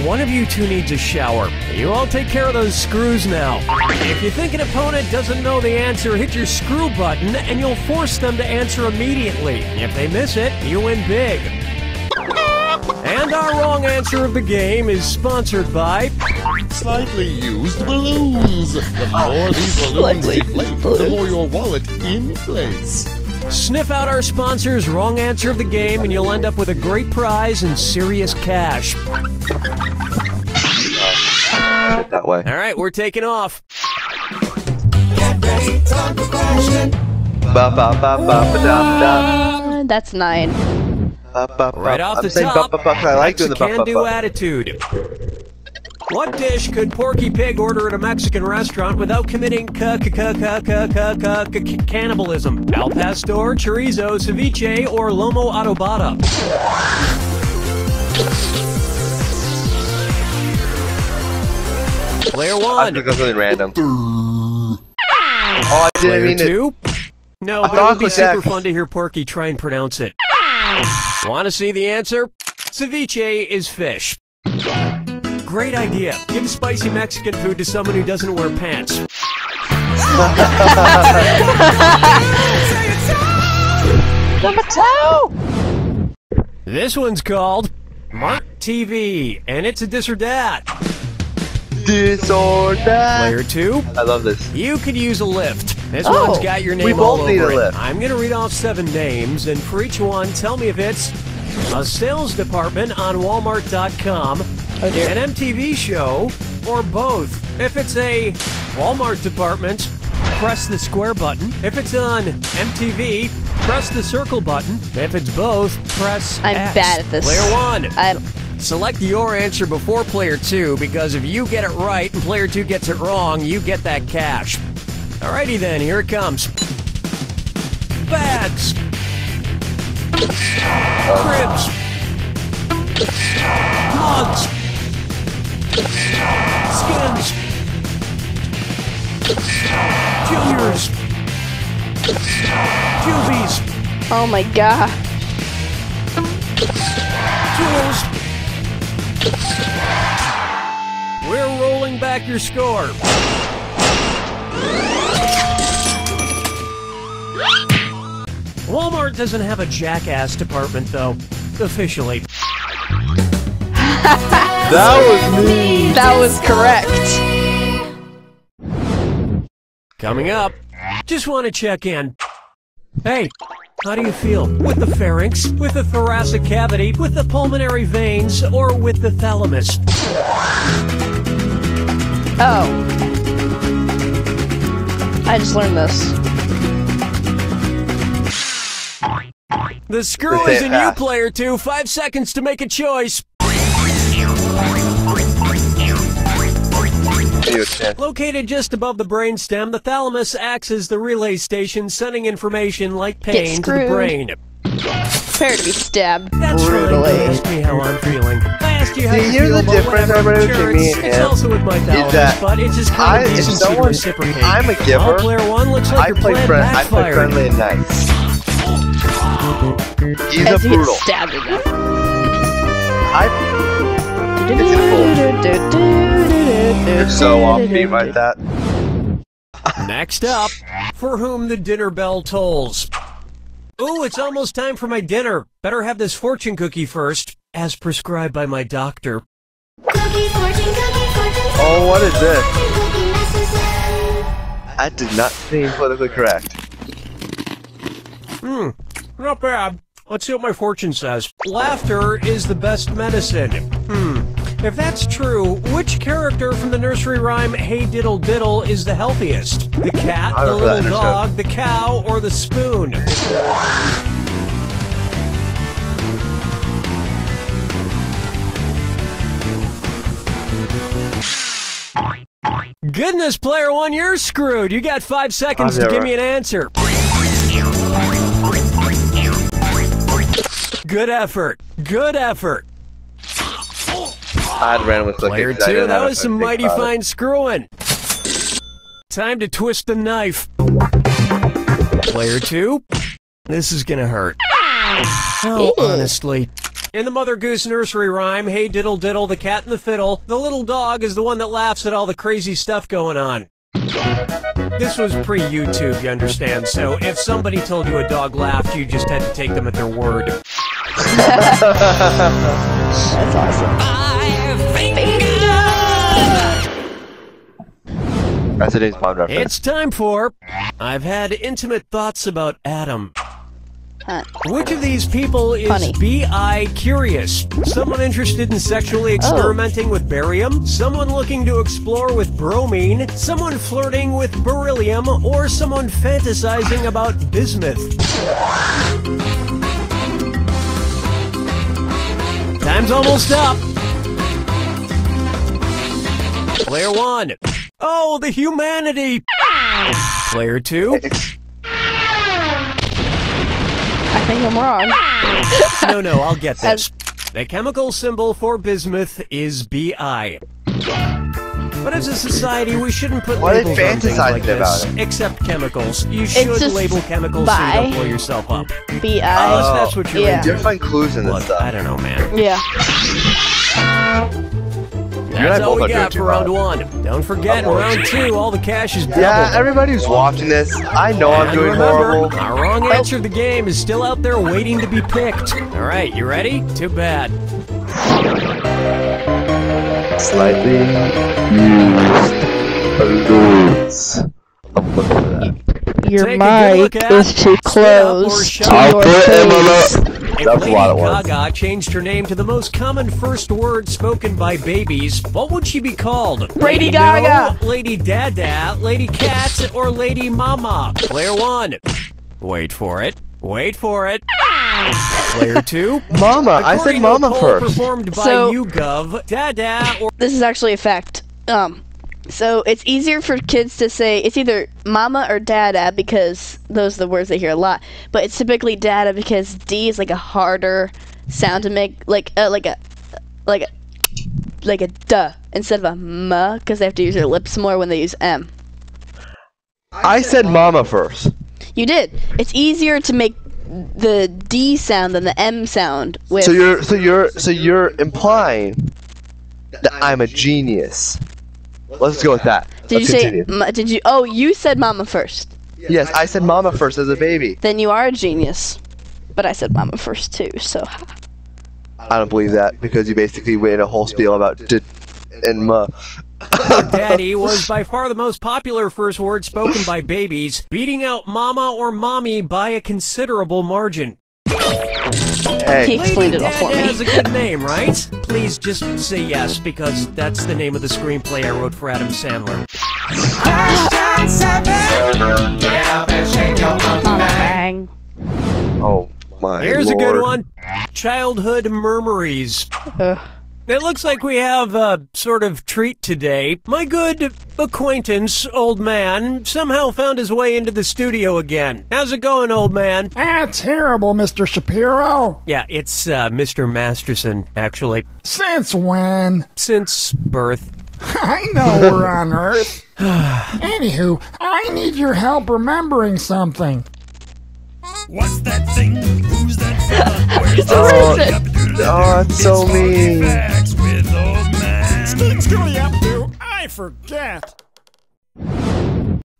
One of you two needs a shower. You all take care of those screws now. If you think an opponent doesn't know the answer, hit your screw button and you'll force them to answer immediately. If they miss it, you win big. And our wrong answer of the game is sponsored by Slightly used balloons. The more these balloons deflate, the more your wallet inflates. Sniff out our sponsor's wrong answer of the game and you'll end up with a great prize and serious cash. That way. All right, we're taking off. Get ready, time for question. That's 9. Right off the saying top, I like doing the can-do attitude. What dish could Porky Pig order at a Mexican restaurant without committing cannibalism? Al pastor, chorizo, ceviche, or lomo adobada? Player 1. I think something random. Oh, I didn't Player mean 2. No, but it would be super fun to hear Porky try and pronounce it. Want to see the answer? Ceviche is fish. Great idea. Give spicy Mexican food to someone who doesn't wear pants. Number 2! This one's called Mark TV, and it's a this or that. This or that. Player 2. I love this. You could use a lift. This one's got your name all over it. I'm going to read off 7 names, and for each one, tell me if it's a sales department on Walmart.com, an MTV show, or both. If it's a Walmart department, press the square button. If it's on MTV, press the circle button. If it's both, press I'm X. bad at this. Player 1. Select your answer before player 2, because if you get it right and player 2 gets it wrong, you get that cash. Alrighty then, here it comes. Bags. Cribs. Mugs. Skins. Juniors. Juvies. Oh my god. Tools. We're rolling back your score. Walmart doesn't have a jackass department, though, officially. That was me. That was correct. Coming up, just want to check in. Hey, how do you feel? With the pharynx, with the thoracic cavity, with the pulmonary veins, or with the thalamus? Oh. I just learned this. The screw is in you, player 2. 5 seconds to make a choice. Located just above the brainstem, the thalamus acts as the relay station, sending information like pain to the brain. Prepare to be stabbed That's brutally. right. Ask me how I'm feeling. I asked you how you here's feel the about difference whatever. between Sure, me it's and also with my thalamus, but it's just kind of if decency to someone, reciprocate. I'm a giver. Well, player 1 looks like I your play plan I play backfired. friendly and nice. He's As a he brutal. gets stabbed to death. You're so offbeat like that. Next up, for whom the dinner bell tolls. Ooh, it's almost time for my dinner. Better have this fortune cookie first, as prescribed by my doctor. Oh, what is this? That did not seem politically correct. Not bad. Let's see what my fortune says. Laughter is the best medicine. If that's true, which character from the nursery rhyme Hey Diddle Diddle is the healthiest? The cat, the little dog, the cow, or the spoon? Goodness, player 1, you're screwed. You got 5 seconds to give me an answer. Good effort. Good effort. I had randomly click Player it 'cause I 2, didn't that have was a some think mighty about it. fine screwing. Time to twist the knife. Player 2, this is gonna hurt. Oh, honestly. In the Mother Goose nursery rhyme, hey diddle diddle, the cat and the fiddle, the little dog is the one that laughs at all the crazy stuff going on. This was pre-YouTube, you understand, so if somebody told you a dog laughed, you just had to take them at their word. That's awesome. That's today's Bond reference. It's time for I've had intimate thoughts about Adam. Which of these people is B.I. curious? Someone interested in sexually experimenting with barium? Someone looking to explore with bromine? Someone flirting with beryllium? Or someone fantasizing about bismuth? Time's almost up. Player 1. Oh, the humanity. Player 2. I think I'm wrong. No, I'll get this. The chemical symbol for bismuth is Bi. But as a society, we shouldn't put Why are they labels on things like fantasizing about this, it? except chemicals. You should just label chemicals so you bi. don't blow yourself up. B.I. Unless that's what you're Yeah. into. You find clues in this Look, stuff. I don't know, man. Yeah. That's all both we are got doing for round 1. Don't forget, in round 2, all the cash is doubled. Yeah, everybody who's watching this, I know I'm And doing remember, horrible. our wrong answer to the game is still out there waiting to be picked. All right, you ready? Too bad. Slightly used balloons. I'm looking for that. Your Take a good look mic at, is too spit up, or close shut to up. your put him on face. If That's a Lady lot of work. Gaga changed her name to the most common first word spoken by babies, what would she be called? Lady Lady Gaga. No, Lady Dada, Lady Cat, or Lady Mama? Player 1. Wait for it. Wait for it. Player 2. Mama, I said According to a mama poll first. Performed by So- YouGov, Dada or This is actually a fact. So it's easier for kids to say it's either mama or dada because those are the words they hear a lot. But it's typically dada because D is like a harder sound to make, like a duh instead of a m because they have to use their lips more when they use m. I said mama first. You did. It's easier to make the D sound than the M sound with. So you're implying that I'm a genius. Let's go with that. Did Let's you continue. say? Did you? Oh, you said mama first. Yes, I said mama first as a baby. Then you are a genius. But I said mama first too. So. I don't believe that because you basically went a whole spiel about did and ma. Daddy was by far the most popular first word spoken by babies, beating out mama or mommy by a considerable margin. Hey. He explained it all for Lady Dada me. is a good name, right? Please just say yes, because that's the name of the screenplay I wrote for Adam Sandler. Bang. Oh my Here's lord. a good one. Childhood murmuries. It looks like we have a sort of treat today. My good acquaintance, old man, somehow found his way into the studio again. How's it going, old man? Terrible, Mr. Shapiro. Yeah, it's Mr. Masterson, actually. Since when? Since birth. I know we're on Earth. Anywho, I need your help remembering something. What's that thing? Who's that fella? Where's Oh, the that's so mean. facts with old man? Skilly up to, I forget.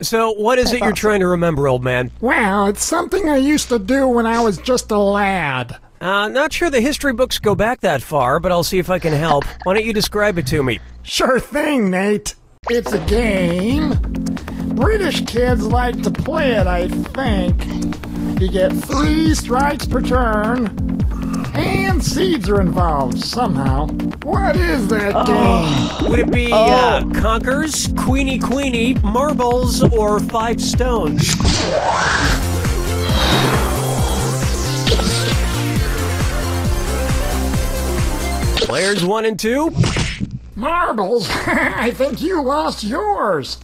So, what is it you're trying to remember, old man? Well, it's something I used to do when I was just a lad. Not sure the history books go back that far, but I'll see if I can help. Why don't you describe it to me? Sure thing, Nate. It's a game. British kids like to play it, I think. You get 3 strikes per turn, and seeds are involved somehow. What is that game? Would it be Conkers, Queenie, Marbles, or 5 Stones? Players 1 and 2? Marbles? I think you lost yours.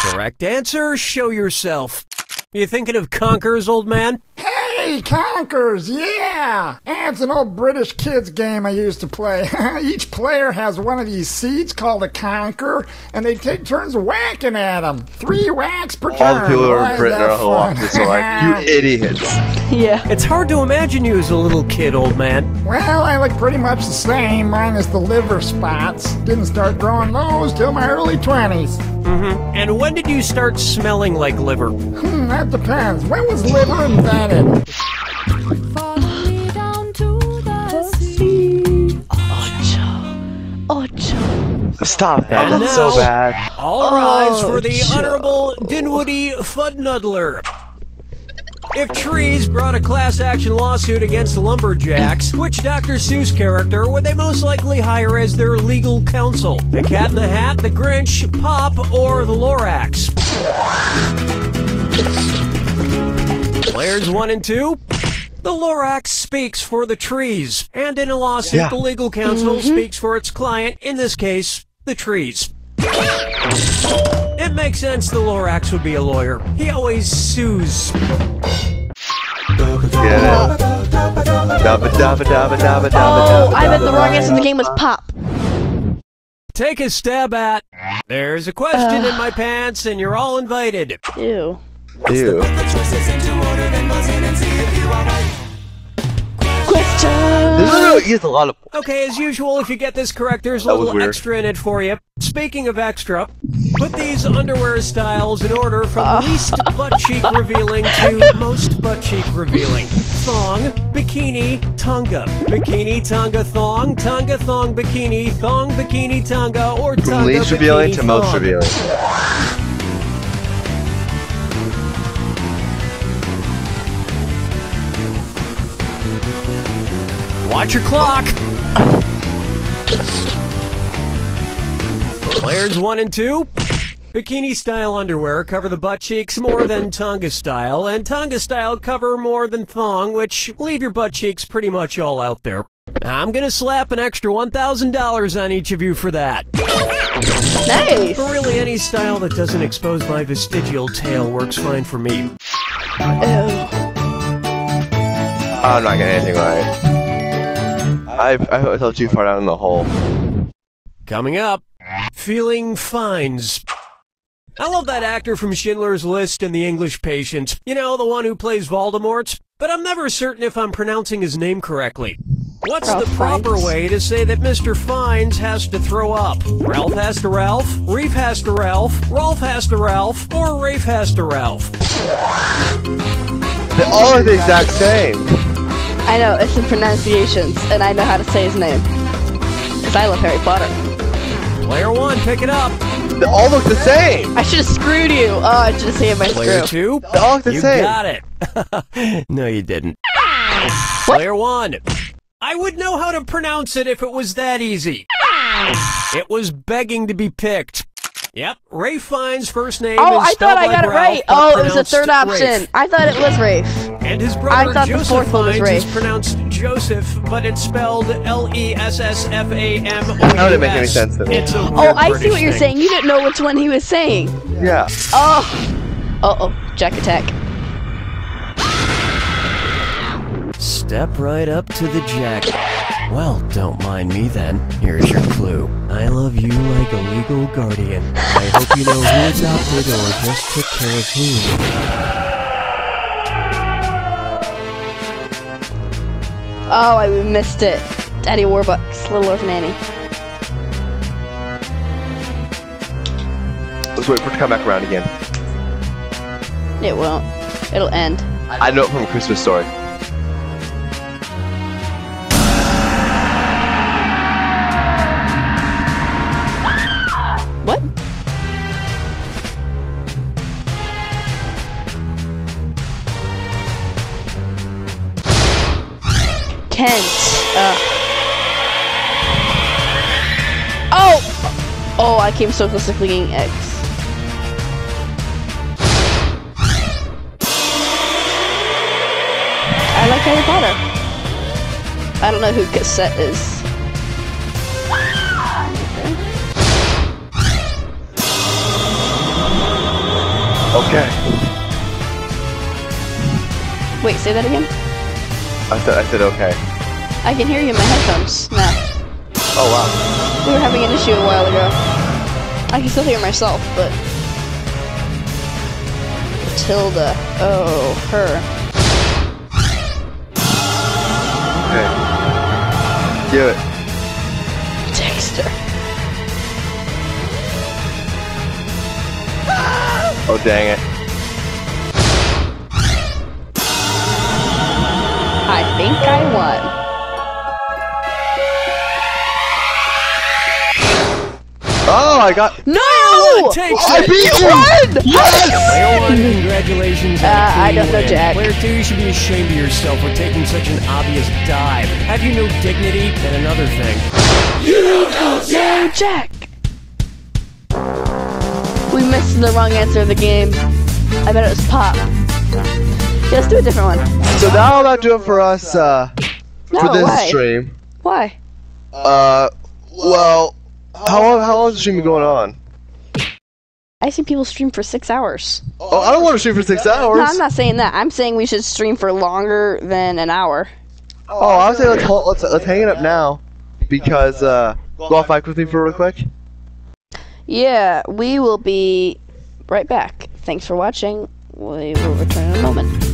Correct answer, show yourself. You thinking of Conkers, old man? Hey, Hey, Conkers, yeah! It's an old British kids game I used to play. Each player has one of these seeds called a conker, and they take turns whacking at them. 3 whacks per turn. All the people who are in Boy, Britain that's are like, fun. just like, you idiots. Yeah. It's hard to imagine you as a little kid, old man. Well, I look pretty much the same, minus the liver spots. Didn't start growing those till my early 20s. Mm-hmm. And when did you start smelling like liver? That depends. When was liver invented? Stop that. And That's so now, bad. All rise for the Honorable Dinwoody Fudnuddler. If trees brought a class action lawsuit against the Lumberjacks, which Dr. Seuss character would they most likely hire as their legal counsel? The Cat in the Hat, the Grinch, Pop, or the Lorax? Players 1 and 2. The Lorax speaks for the trees, and in a lawsuit, the legal counsel speaks for its client, in this case, the trees. It makes sense the Lorax would be a lawyer. He always sues. Oh, I bet the wrong answer in the game was Pop. Take a stab at. There's a question in my pants, and you're all invited. Ew. Ew. He has a lot of. Okay, as usual, if you get this correct, there's a little extra in it for you. Speaking of extra, put these underwear styles in order from least butt cheek revealing to most butt cheek revealing. Thong, bikini, tonga. Bikini, tonga, thong, bikini, thong, bikini, tonga, or tonga, From least revealing bikini, to most thong. revealing. Watch your clock. Players 1 and 2. Bikini style underwear cover the butt cheeks more than tonga style, and tonga style cover more than thong, which leave your butt cheeks pretty much all out there. I'm gonna slap an extra $1,000 on each of you for that. Nice. Really, any style that doesn't expose my vestigial tail works fine for me. I'm not getting anything right. I fell too far down in the hole. Coming up, feeling fines. I love that actor from Schindler's List and The English Patient. You know, the one who plays Voldemort? But I'm never certain if I'm pronouncing his name correctly. What's Ralph the proper Fiennes. way to say that Mr. Fiennes has to throw up? Ralph has to Ralph, Reef has to Ralph, Rolf has to Ralph, or Rafe has to Ralph? They all are the exact same. I know, it's the pronunciations, and I know how to say his name. Because I love Harry Potter. Player 1, pick it up. They all look the same. I should have screwed you. Oh, I should have saved my Player screw. 2, They all look the you same. got it. No, you didn't. Player 1, I would know how to pronounce it if it was that easy. It was begging to be picked. Yep, Rafe Fiennes' first name Oh, is I spelled thought I like got it Ralph, right. but Oh, it was the third pronounced option. Rafe. I thought it was Rafe. And his I brother thought the Joseph fourth one was Fiennes is Rafe. pronounced Joseph, but it's spelled Lessfamous. That wouldn't make any sense to me. It's a Oh, weird I see British what you're thing. saying. You didn't know which one he was saying. Yeah. Oh. Uh-oh. Jack attack. Step right up to the jack. Well, don't mind me then. Here's your clue. I love you like a legal guardian. I hope you know who adopted or just took care of who. Oh, I missed it. Daddy Warbucks, Little Orphan Annie. Let's wait for it to come back around again. It won't. It'll end. I know it from A Christmas Story. What? Kent. Oh! Oh, I came so close to clicking X. I like Harry Potter. I don't know who Cassette is. Okay. Wait, say that again? I said okay. I can hear you in my headphones now. Oh wow. We were having an issue a while ago. I can still hear myself, but... Tilda. Oh, her. Okay. Do it. Dexter. Oh dang it. I think I won. Oh, I got. No! I beat you! Yes! Player 1, congratulations on a clean I don't know win. Jack. Player 2, you should be ashamed of yourself for taking such an obvious dive. Have you no dignity? And another thing. You don't know Jack! We missed the wrong answer of the game. I bet it was Pop. Yeah, let's do a different one. So that'll about do it for us, for this why? stream. Why? Well, how long is the stream been going on? I see people stream for 6 hours. Oh, I don't want to stream for 6 hours. No, I'm not saying that. I'm saying we should stream for longer than an hour. Oh, I would say let's hang it up now, because go off mic with me for real quick. Yeah, we will be right back. Thanks for watching. We will return in a moment.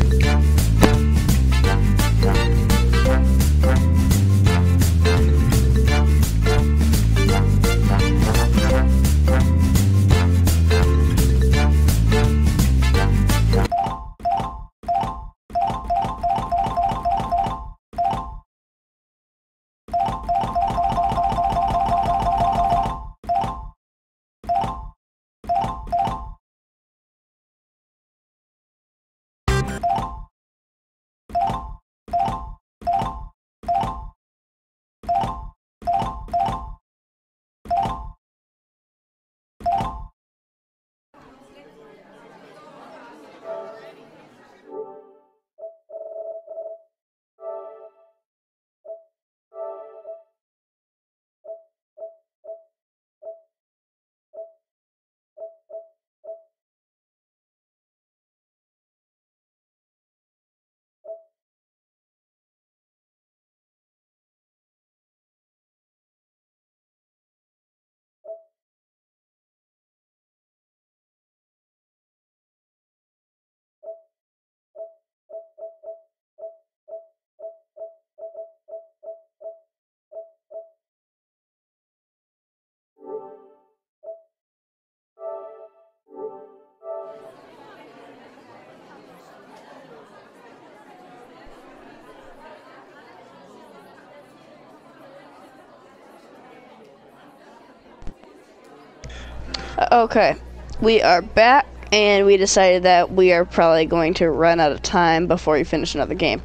Okay, we are back, and we decided that we are probably going to run out of time before we finish another game.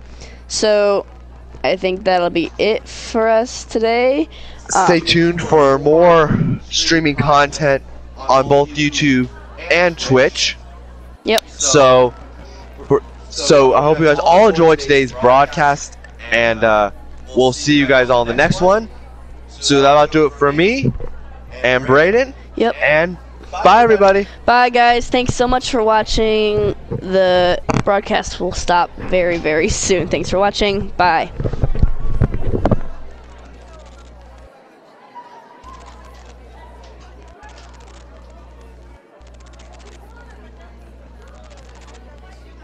So, I think that'll be it for us today. Stay tuned for more streaming content on both YouTube and Twitch. Yep. So I hope you guys all enjoyed today's broadcast, and we'll see you guys all in the next one. So that'll do it for me and Brayden. Yep. And bye, everybody. Bye, guys. Thanks so much for watching. The broadcast will stop very, very soon. Thanks for watching. Bye.